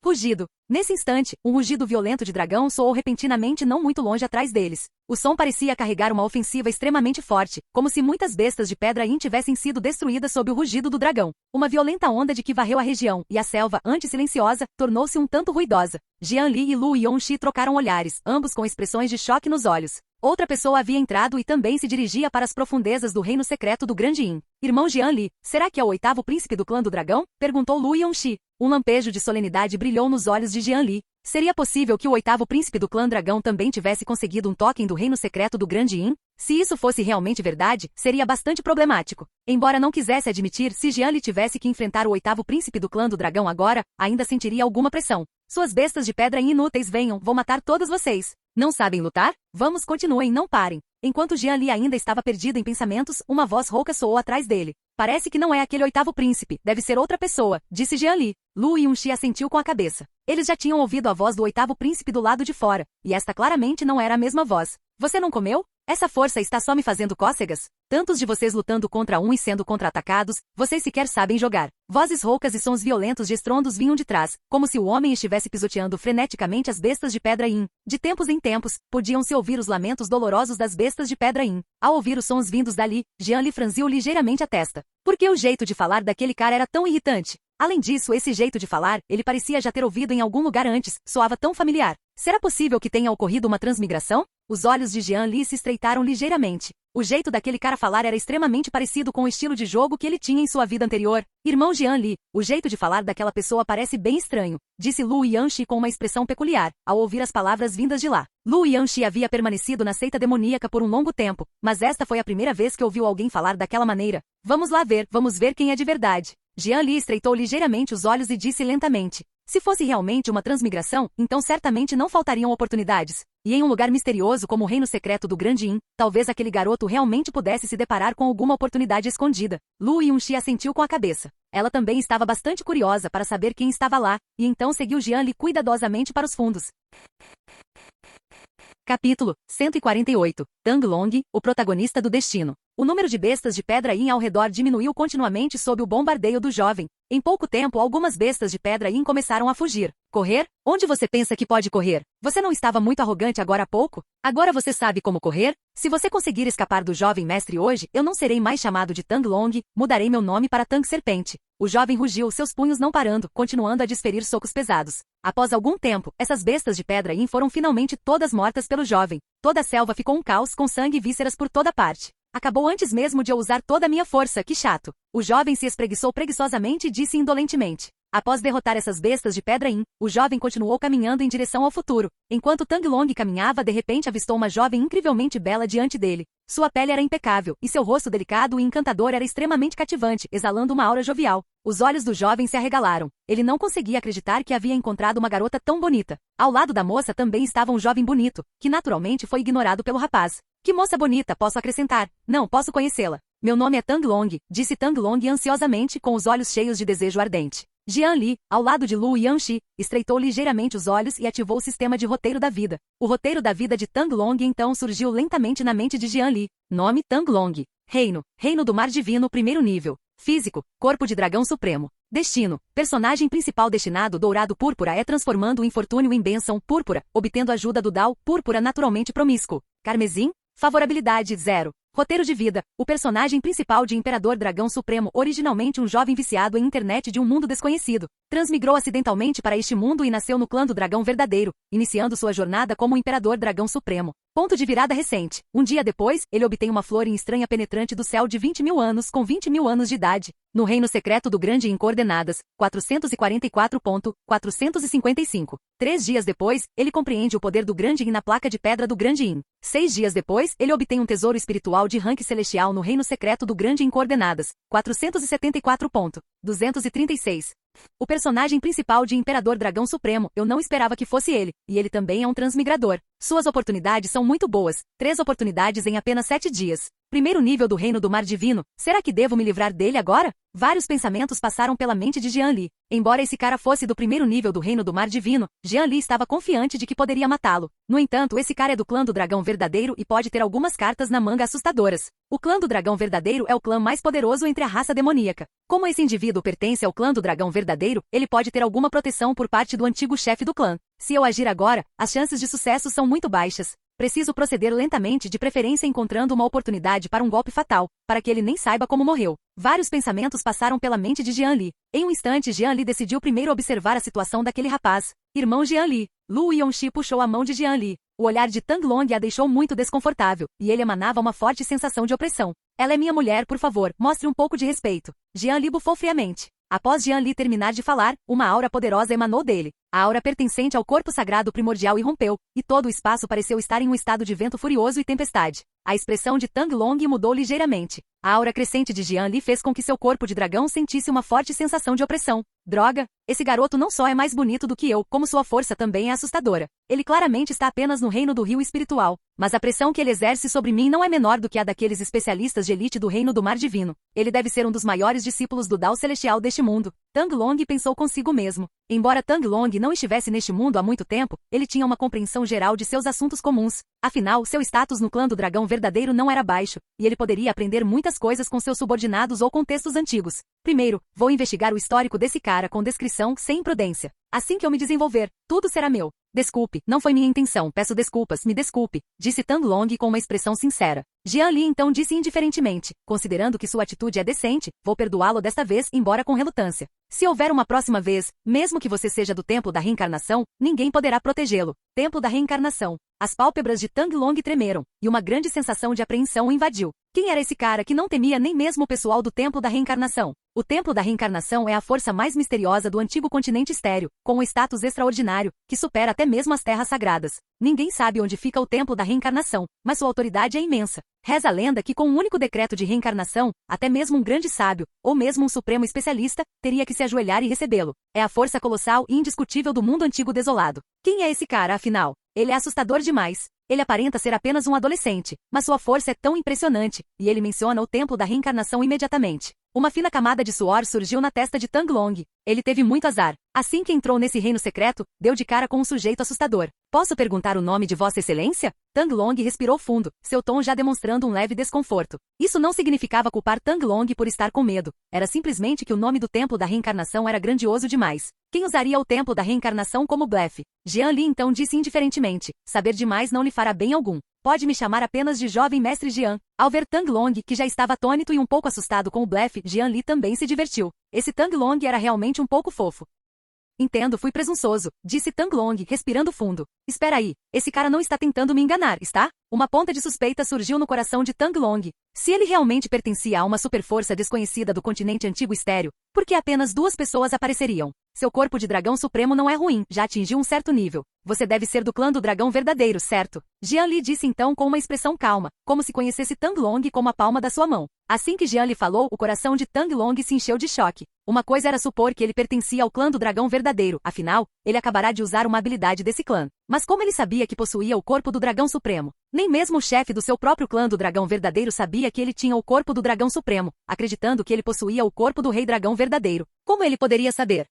Speaker 2: Rugido. Nesse instante, um rugido violento de dragão soou repentinamente não muito longe atrás deles. O som parecia carregar uma ofensiva extremamente forte, como se muitas bestas de pedra Yin tivessem sido destruídas sob o rugido do dragão. Uma violenta onda de que varreu a região, e a selva, antes silenciosa, tornou-se um tanto ruidosa. Jian Li e Lu Yongxi trocaram olhares, ambos com expressões de choque nos olhos. Outra pessoa havia entrado e também se dirigia para as profundezas do reino secreto do grande Yin. Irmão Jian Li, será que é o 8º príncipe do clã do dragão? Perguntou Lu Yongxi. Um lampejo de solenidade brilhou nos olhos de Jian Li. Seria possível que o 8º príncipe do clã dragão também tivesse conseguido um token do reino secreto do grande Yin? Se isso fosse realmente verdade, seria bastante problemático. Embora não quisesse admitir, se Jian Li tivesse que enfrentar o 8º príncipe do clã do dragão agora, ainda sentiria alguma pressão. Suas bestas de pedra inúteis, venham, vou matar todos vocês. Não sabem lutar? Vamos, continuem, não parem. Enquanto Jian Li ainda estava perdido em pensamentos, uma voz rouca soou atrás dele. Parece que não é aquele 8º príncipe, deve ser outra pessoa, disse Jian Li. Lu Yongxi assentiu com a cabeça. Eles já tinham ouvido a voz do 8º príncipe do lado de fora, e esta claramente não era a mesma voz. Você não comeu? Essa força está só me fazendo cócegas? Tantos de vocês lutando contra um e sendo contra-atacados, vocês sequer sabem jogar. Vozes roucas e sons violentos de estrondos vinham de trás, como se o homem estivesse pisoteando freneticamente as bestas de pedra Yin. De tempos em tempos, podiam-se ouvir os lamentos dolorosos das bestas de pedra Yin. Ao ouvir os sons vindos dali, Jian Li franziu ligeiramente a testa. Por que o jeito de falar daquele cara era tão irritante? Além disso, esse jeito de falar, ele parecia já ter ouvido em algum lugar antes, soava tão familiar. Será possível que tenha ocorrido uma transmigração? Os olhos de Jian Li se estreitaram ligeiramente. O jeito daquele cara falar era extremamente parecido com o estilo de jogo que ele tinha em sua vida anterior. Irmão Jian Li, o jeito de falar daquela pessoa parece bem estranho, disse Lu Yongxi com uma expressão peculiar, ao ouvir as palavras vindas de lá. Lu Yongxi havia permanecido na seita demoníaca por um longo tempo, mas esta foi a primeira vez que ouviu alguém falar daquela maneira. Vamos lá ver, vamos ver quem é de verdade. Jian Li estreitou ligeiramente os olhos e disse lentamente. Se fosse realmente uma transmigração, então certamente não faltariam oportunidades. E em um lugar misterioso como o reino secreto do grande Yin, talvez aquele garoto realmente pudesse se deparar com alguma oportunidade escondida. Lu Yongxi assentiu com a cabeça. Ela também estava bastante curiosa para saber quem estava lá, e então seguiu Jian Li cuidadosamente para os fundos. Capítulo 148. Tang Long, o protagonista do destino. O número de bestas de pedra Yin ao redor diminuiu continuamente sob o bombardeio do jovem. Em pouco tempo, algumas bestas de pedra Yin começaram a fugir. Correr? Onde você pensa que pode correr? Você não estava muito arrogante agora há pouco? Agora você sabe como correr? Se você conseguir escapar do jovem mestre hoje, eu não serei mais chamado de Tang Long, mudarei meu nome para Tang Serpente. O jovem rugiu, seus punhos não parando, continuando a desferir socos pesados. Após algum tempo, essas bestas de pedra Yin foram finalmente todas mortas pelo jovem. Toda a selva ficou um caos com sangue e vísceras por toda parte. Acabou antes mesmo de eu usar toda a minha força, que chato. O jovem se espreguiçou preguiçosamente e disse indolentemente. Após derrotar essas bestas de pedra Yin, o jovem continuou caminhando em direção ao futuro. Enquanto Tang Long caminhava, de repente avistou uma jovem incrivelmente bela diante dele. Sua pele era impecável, e seu rosto delicado e encantador era extremamente cativante, exalando uma aura jovial. Os olhos do jovem se arregalaram. Ele não conseguia acreditar que havia encontrado uma garota tão bonita. Ao lado da moça também estava um jovem bonito, que naturalmente foi ignorado pelo rapaz. Que moça bonita, posso acrescentar. Não posso conhecê-la. Meu nome é Tang Long, disse Tang Long ansiosamente com os olhos cheios de desejo ardente. Jian Li, ao lado de Lu Yanxi, estreitou ligeiramente os olhos e ativou o sistema de roteiro da vida. O roteiro da vida de Tang Long então surgiu lentamente na mente de Jian Li. Nome Tang Long. Reino, Reino do Mar Divino, primeiro nível. Físico, Corpo de Dragão Supremo. Destino, personagem principal destinado dourado púrpura é transformando o infortúnio em bênção púrpura, obtendo ajuda do Dao púrpura naturalmente promíscuo. Carmesim, favorabilidade 0. Roteiro de vida, o personagem principal de Imperador Dragão Supremo, originalmente um jovem viciado em internet de um mundo desconhecido, transmigrou acidentalmente para este mundo e nasceu no clã do Dragão Verdadeiro, iniciando sua jornada como Imperador Dragão Supremo. Ponto de virada recente. Um dia depois, ele obtém uma flor em estranha penetrante do céu de 20.000 anos com 20.000 anos de idade, no reino secreto do Grande em coordenadas, 444.455. 3 dias depois, ele compreende o poder do Grande Yin na placa de pedra do Grande Yin. 6 dias depois, ele obtém um tesouro espiritual de rank celestial no reino secreto do Grande em coordenadas, 474.236. O personagem principal de Imperador Dragão Supremo, eu não esperava que fosse ele, e ele também é um transmigrador. Suas oportunidades são muito boas, 3 oportunidades em apenas 7 dias. Primeiro nível do Reino do Mar Divino, será que devo me livrar dele agora? Vários pensamentos passaram pela mente de Jian Li. Embora esse cara fosse do primeiro nível do Reino do Mar Divino, Jian Li estava confiante de que poderia matá-lo. No entanto, esse cara é do clã do Dragão Verdadeiro e pode ter algumas cartas na manga assustadoras. O clã do Dragão Verdadeiro é o clã mais poderoso entre a raça demoníaca. Como esse indivíduo pertence ao clã do Dragão Verdadeiro, ele pode ter alguma proteção por parte do antigo chefe do clã. Se eu agir agora, as chances de sucesso são muito baixas. Preciso proceder lentamente, de preferência encontrando uma oportunidade para um golpe fatal, para que ele nem saiba como morreu. Vários pensamentos passaram pela mente de Jian Li. Em um instante, Jian Li decidiu primeiro observar a situação daquele rapaz. Irmão Jian Li. Lu Yongxi puxou a mão de Jian Li. O olhar de Tang Long a deixou muito desconfortável, e ele emanava uma forte sensação de opressão. Ela é minha mulher, por favor, mostre um pouco de respeito. Jian Li bufou friamente. Após Jian Li terminar de falar, uma aura poderosa emanou dele. A aura pertencente ao corpo sagrado primordial irrompeu, e todo o espaço pareceu estar em um estado de vento furioso e tempestade. A expressão de Tang Long mudou ligeiramente. A aura crescente de Jian Li fez com que seu corpo de dragão sentisse uma forte sensação de opressão. Droga! Esse garoto não só é mais bonito do que eu, como sua força também é assustadora. Ele claramente está apenas no reino do rio espiritual, mas a pressão que ele exerce sobre mim não é menor do que a daqueles especialistas de elite do reino do Mar Divino. Ele deve ser um dos maiores discípulos do Dao Celestial deste mundo. Tang Long pensou consigo mesmo. Embora Tang Long não estivesse neste mundo há muito tempo, ele tinha uma compreensão geral de seus assuntos comuns. Afinal, seu status no clã do Dragão Verdadeiro não era baixo, e ele poderia aprender muitas coisas com seus subordinados ou com textos antigos. Primeiro, vou investigar o histórico desse cara com descrição sem imprudência. Assim que eu me desenvolver, tudo será meu. Desculpe, não foi minha intenção, peço desculpas, me desculpe, disse Tang Long com uma expressão sincera. Jian Li então disse indiferentemente, considerando que sua atitude é decente, vou perdoá-lo desta vez, embora com relutância. Se houver uma próxima vez, mesmo que você seja do Templo da Reencarnação, ninguém poderá protegê-lo. Templo da Reencarnação. As pálpebras de Tang Long tremeram, e uma grande sensação de apreensão o invadiu. Quem era esse cara que não temia nem mesmo o pessoal do Templo da Reencarnação? O Templo da Reencarnação é a força mais misteriosa do antigo continente estéreo, com um status extraordinário, que supera até mesmo as terras sagradas. Ninguém sabe onde fica o Templo da Reencarnação, mas sua autoridade é imensa. Reza a lenda que com um único decreto de reencarnação, até mesmo um grande sábio, ou mesmo um supremo especialista, teria que se ajoelhar e recebê-lo. É a força colossal e indiscutível do mundo antigo desolado. Quem é esse cara, afinal? Ele é assustador demais. Ele aparenta ser apenas um adolescente, mas sua força é tão impressionante, e ele menciona o Templo da Reencarnação imediatamente. Uma fina camada de suor surgiu na testa de Tang Long. Ele teve muito azar. Assim que entrou nesse reino secreto, deu de cara com um sujeito assustador. Posso perguntar o nome de Vossa Excelência? Tang Long respirou fundo, seu tom já demonstrando um leve desconforto. Isso não significava culpar Tang Long por estar com medo. Era simplesmente que o nome do Templo da Reencarnação era grandioso demais. Quem usaria o Templo da Reencarnação como blefe? Jian Li então disse indiferentemente. Saber demais não lhe fará bem algum. Pode me chamar apenas de Jovem Mestre Jian. Ao ver Tang Long, que já estava atônito e um pouco assustado com o blefe, Jian Li também se divertiu. Esse Tang Long era realmente um pouco fofo. Entendo, fui presunçoso, disse Tang Long, respirando fundo. Espera aí, esse cara não está tentando me enganar, está? Uma ponta de suspeita surgiu no coração de Tang Long. Se ele realmente pertencia a uma superforça desconhecida do continente antigo estéreo, por que apenas 2 pessoas apareceriam? Seu corpo de dragão supremo não é ruim, já atingiu um certo nível. Você deve ser do clã do dragão verdadeiro, certo? Jian Li disse então com uma expressão calma, como se conhecesse Tang Long como a palma da sua mão. Assim que Jian Li falou, o coração de Tang Long se encheu de choque. Uma coisa era supor que ele pertencia ao clã do dragão verdadeiro, afinal, ele acabará de usar uma habilidade desse clã. Mas como ele sabia que possuía o corpo do dragão supremo? Nem mesmo o chefe do seu próprio clã do dragão verdadeiro sabia que ele tinha o corpo do dragão supremo, acreditando que ele possuía o corpo do rei dragão verdadeiro. Como ele poderia saber?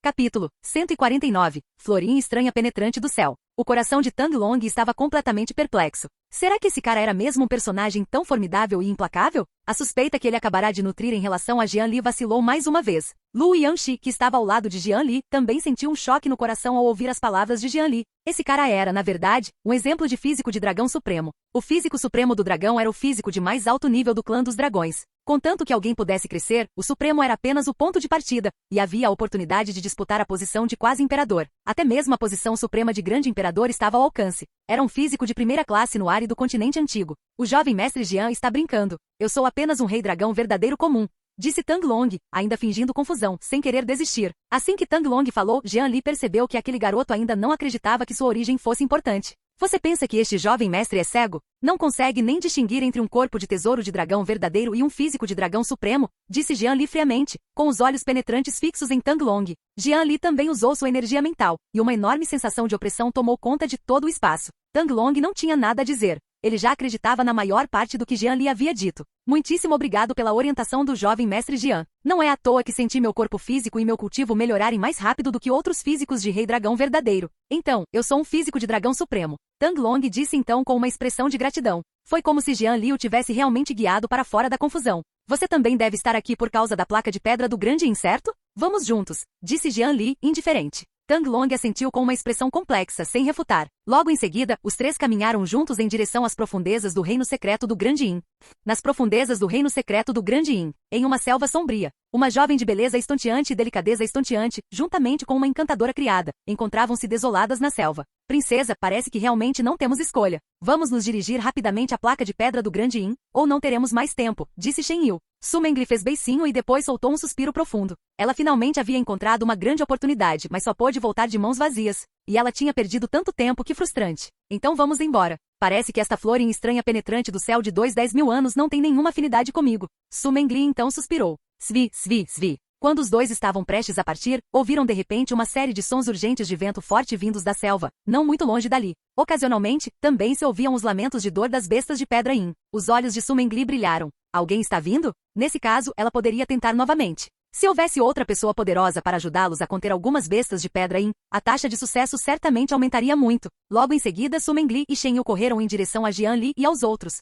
Speaker 2: Capítulo 149. Florinha estranha penetrante do céu. O coração de Tang Long estava completamente perplexo. Será que esse cara era mesmo um personagem tão formidável e implacável? A suspeita que ele acabará de nutrir em relação a Jian Li vacilou mais uma vez. Lu Yanxi, que estava ao lado de Jian Li, também sentiu um choque no coração ao ouvir as palavras de Jian Li. Esse cara era, na verdade, um exemplo de físico de dragão supremo. O físico supremo do dragão era o físico de mais alto nível do clã dos dragões. Contanto que alguém pudesse crescer, o supremo era apenas o ponto de partida, e havia a oportunidade de disputar a posição de quase imperador. Até mesmo a posição suprema de grande imperador estava ao alcance. Era um físico de primeira classe no árido continente antigo. O jovem mestre Jian está brincando. Eu sou apenas um rei dragão verdadeiro comum, disse Tang Long, ainda fingindo confusão, sem querer desistir. Assim que Tang Long falou, Jian Li percebeu que aquele garoto ainda não acreditava que sua origem fosse importante. Você pensa que este jovem mestre é cego? Não consegue nem distinguir entre um corpo de tesouro de dragão verdadeiro e um físico de dragão supremo? Disse Jian Li friamente, com os olhos penetrantes fixos em Tang Long. Jian Li também usou sua energia mental, e uma enorme sensação de opressão tomou conta de todo o espaço. Tang Long não tinha nada a dizer. Ele já acreditava na maior parte do que Jian Li havia dito. Muitíssimo obrigado pela orientação do jovem mestre Jian. Não é à toa que senti meu corpo físico e meu cultivo melhorarem mais rápido do que outros físicos de rei dragão verdadeiro. Então, eu sou um físico de dragão supremo. Tang Long disse então com uma expressão de gratidão. Foi como se Jian Li o tivesse realmente guiado para fora da confusão. Você também deve estar aqui por causa da placa de pedra do grande Yin, certo? Vamos juntos, disse Jian Li, indiferente. Tang Long assentiu com uma expressão complexa, sem refutar. Logo em seguida, os três caminharam juntos em direção às profundezas do reino secreto do Grande Yin. Nas profundezas do reino secreto do Grande Yin, em uma selva sombria, uma jovem de beleza estonteante e delicadeza estonteante, juntamente com uma encantadora criada, encontravam-se desoladas na selva. Princesa, parece que realmente não temos escolha. Vamos nos dirigir rapidamente à placa de pedra do Grande Yin, ou não teremos mais tempo, disse Shen Yu. Su Mengli fez beicinho e depois soltou um suspiro profundo. Ela finalmente havia encontrado uma grande oportunidade, mas só pôde voltar de mãos vazias. E ela tinha perdido tanto tempo que frustrante. Então vamos embora. Parece que esta Florinha estranha penetrante do céu de 10 mil anos não tem nenhuma afinidade comigo. Su Mengli então suspirou. Svi, svi, svi. Quando os dois estavam prestes a partir, ouviram de repente uma série de sons urgentes de vento forte vindos da selva, não muito longe dali. Ocasionalmente, também se ouviam os lamentos de dor das bestas de pedra Yin. Os olhos de Su Mengli brilharam. Alguém está vindo? Nesse caso, ela poderia tentar novamente. Se houvesse outra pessoa poderosa para ajudá-los a conter algumas bestas de pedra Yin, a taxa de sucesso certamente aumentaria muito. Logo em seguida, Su Mengli e Shen Yu correram em direção a Jian Li e aos outros.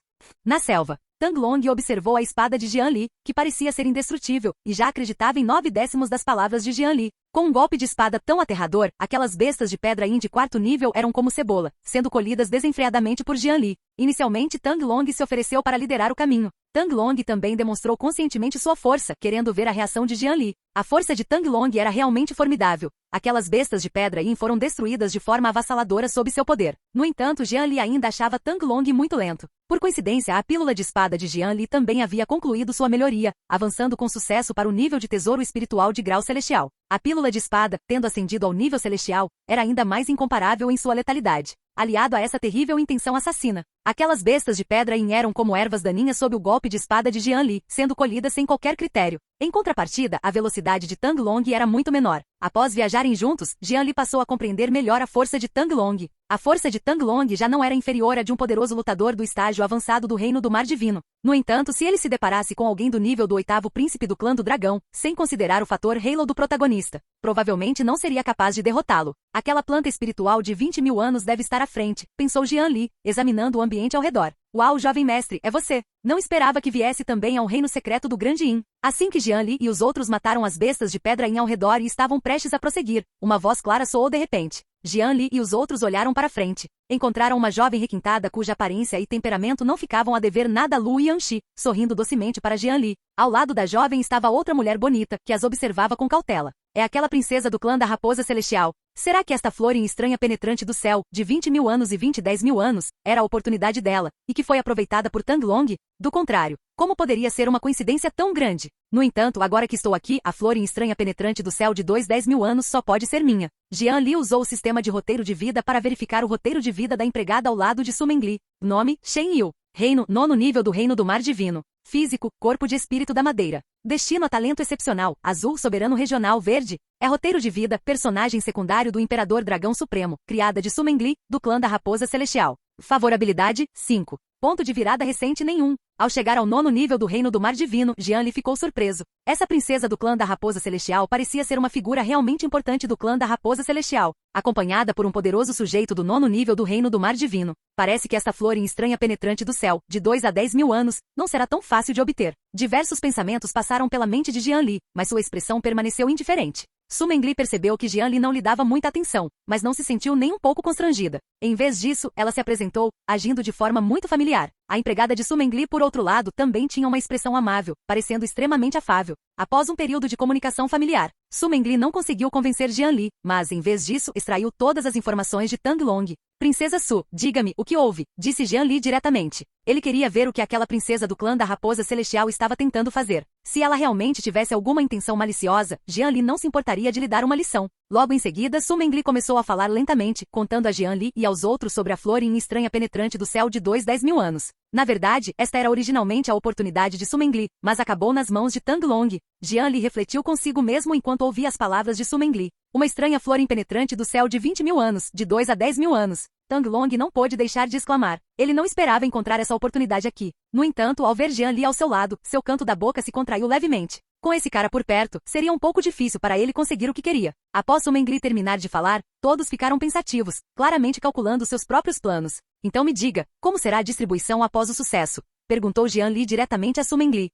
Speaker 2: Na selva, Tang Long observou a espada de Jian Li, que parecia ser indestrutível, e já acreditava em 9/10 das palavras de Jian Li. Com um golpe de espada tão aterrador, aquelas bestas de pedra Yin de 4º nível eram como cebola, sendo colhidas desenfreadamente por Jian Li. Inicialmente, Tang Long se ofereceu para liderar o caminho. Tang Long também demonstrou conscientemente sua força, querendo ver a reação de Jian Li. A força de Tang Long era realmente formidável. Aquelas bestas de pedra Yin foram destruídas de forma avassaladora sob seu poder. No entanto, Jian Li ainda achava Tang Long muito lento. Por coincidência, a pílula de espada de Jian Li também havia concluído sua melhoria, avançando com sucesso para o nível de tesouro espiritual de grau celestial. A pílula de espada, tendo ascendido ao nível celestial, era ainda mais incomparável em sua letalidade. Aliado a essa terrível intenção assassina, aquelas bestas de pedra Yin eram como ervas daninhas sob o golpe de espada de Jian Li, sendo colhidas sem qualquer critério. Em contrapartida, a velocidade de Tang Long era muito menor. Após viajarem juntos, Jian Li passou a compreender melhor a força de Tang Long. A força de Tang Long já não era inferior à de um poderoso lutador do estágio avançado do Reino do Mar Divino. No entanto, se ele se deparasse com alguém do nível do 8º príncipe do clã do dragão, sem considerar o fator Halo do protagonista, provavelmente não seria capaz de derrotá-lo. Aquela planta espiritual de 20 mil anos deve estar à frente, pensou Jian Li, examinando o ambiente ao redor. Uau, jovem mestre, é você. Não esperava que viesse também ao reino secreto do Grande Yin. Assim que Jian Li e os outros mataram as bestas de pedra Yin ao redor e estavam prestes a prosseguir, uma voz clara soou de repente. Jian Li e os outros olharam para frente. Encontraram uma jovem requintada cuja aparência e temperamento não ficavam a dever nada a Lu Yanxi, sorrindo docemente para Jian Li. Ao lado da jovem estava outra mulher bonita, que as observava com cautela. É aquela princesa do clã da Raposa Celestial. Será que esta flor estranha penetrante do céu, de 20.000 anos e 10.000 anos, era a oportunidade dela, e que foi aproveitada por Tang Long? Do contrário, como poderia ser uma coincidência tão grande? No entanto, agora que estou aqui, a flor estranha penetrante do céu de 10.000 anos só pode ser minha. Jian Li usou o sistema de roteiro de vida para verificar o roteiro de vida da empregada ao lado de Su Mengli. Nome, Shen Yu. Reino, 9º nível do Reino do Mar Divino. Físico, corpo de espírito da madeira. Destino a talento excepcional, azul soberano regional verde. É roteiro de vida, personagem secundário do Imperador Dragão Supremo, criada de Su Mengli, do clã da Raposa Celestial. Favorabilidade, 5. Ponto de virada recente nenhum. Ao chegar ao 9º nível do Reino do Mar Divino, Jian Li ficou surpreso. Essa princesa do clã da Raposa Celestial parecia ser uma figura realmente importante do clã da Raposa Celestial, acompanhada por um poderoso sujeito do 9º nível do Reino do Mar Divino. Parece que esta flor estranha penetrante do céu, de 2 a 10.000 anos, não será tão fácil de obter. Diversos pensamentos passaram pela mente de Jian Li, mas sua expressão permaneceu indiferente. Su Mengli percebeu que Jian Li não lhe dava muita atenção, mas não se sentiu nem um pouco constrangida. Em vez disso, ela se apresentou, agindo de forma muito familiar. A empregada de Su Mengli, por outro lado, também tinha uma expressão amável, parecendo extremamente afável. Após um período de comunicação familiar, Su Mengli não conseguiu convencer Jian Li, mas, em vez disso, extraiu todas as informações de Tang Long. Princesa Su, diga-me, o que houve? Disse Jian Li diretamente. Ele queria ver o que aquela princesa do clã da Raposa Celestial estava tentando fazer. Se ela realmente tivesse alguma intenção maliciosa, Jian Li não se importaria de lhe dar uma lição. Logo em seguida, Su Mengli começou a falar lentamente, contando a Jian Li e aos outros sobre a flor estranha penetrante do céu de 10.000 anos. Na verdade, esta era originalmente a oportunidade de Su Mengli, mas acabou nas mãos de Tang Long. Jian Li refletiu consigo mesmo enquanto ouvia as palavras de Su Mengli. Uma estranha flor impenetrante do céu de 20.000 anos, de 2 a 10.000 anos. Tang Long não pôde deixar de exclamar. Ele não esperava encontrar essa oportunidade aqui. No entanto, ao ver Jian Li ao seu lado, seu canto da boca se contraiu levemente. Com esse cara por perto, seria um pouco difícil para ele conseguir o que queria. Após Su Mengli terminar de falar, todos ficaram pensativos, claramente calculando seus próprios planos. Então me diga, como será a distribuição após o sucesso? Perguntou Jian Li diretamente a Su Mengli.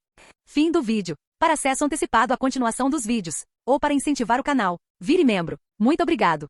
Speaker 2: Fim do vídeo. Para acesso antecipado à continuação dos vídeos, ou para incentivar o canal, vire membro. Muito obrigado.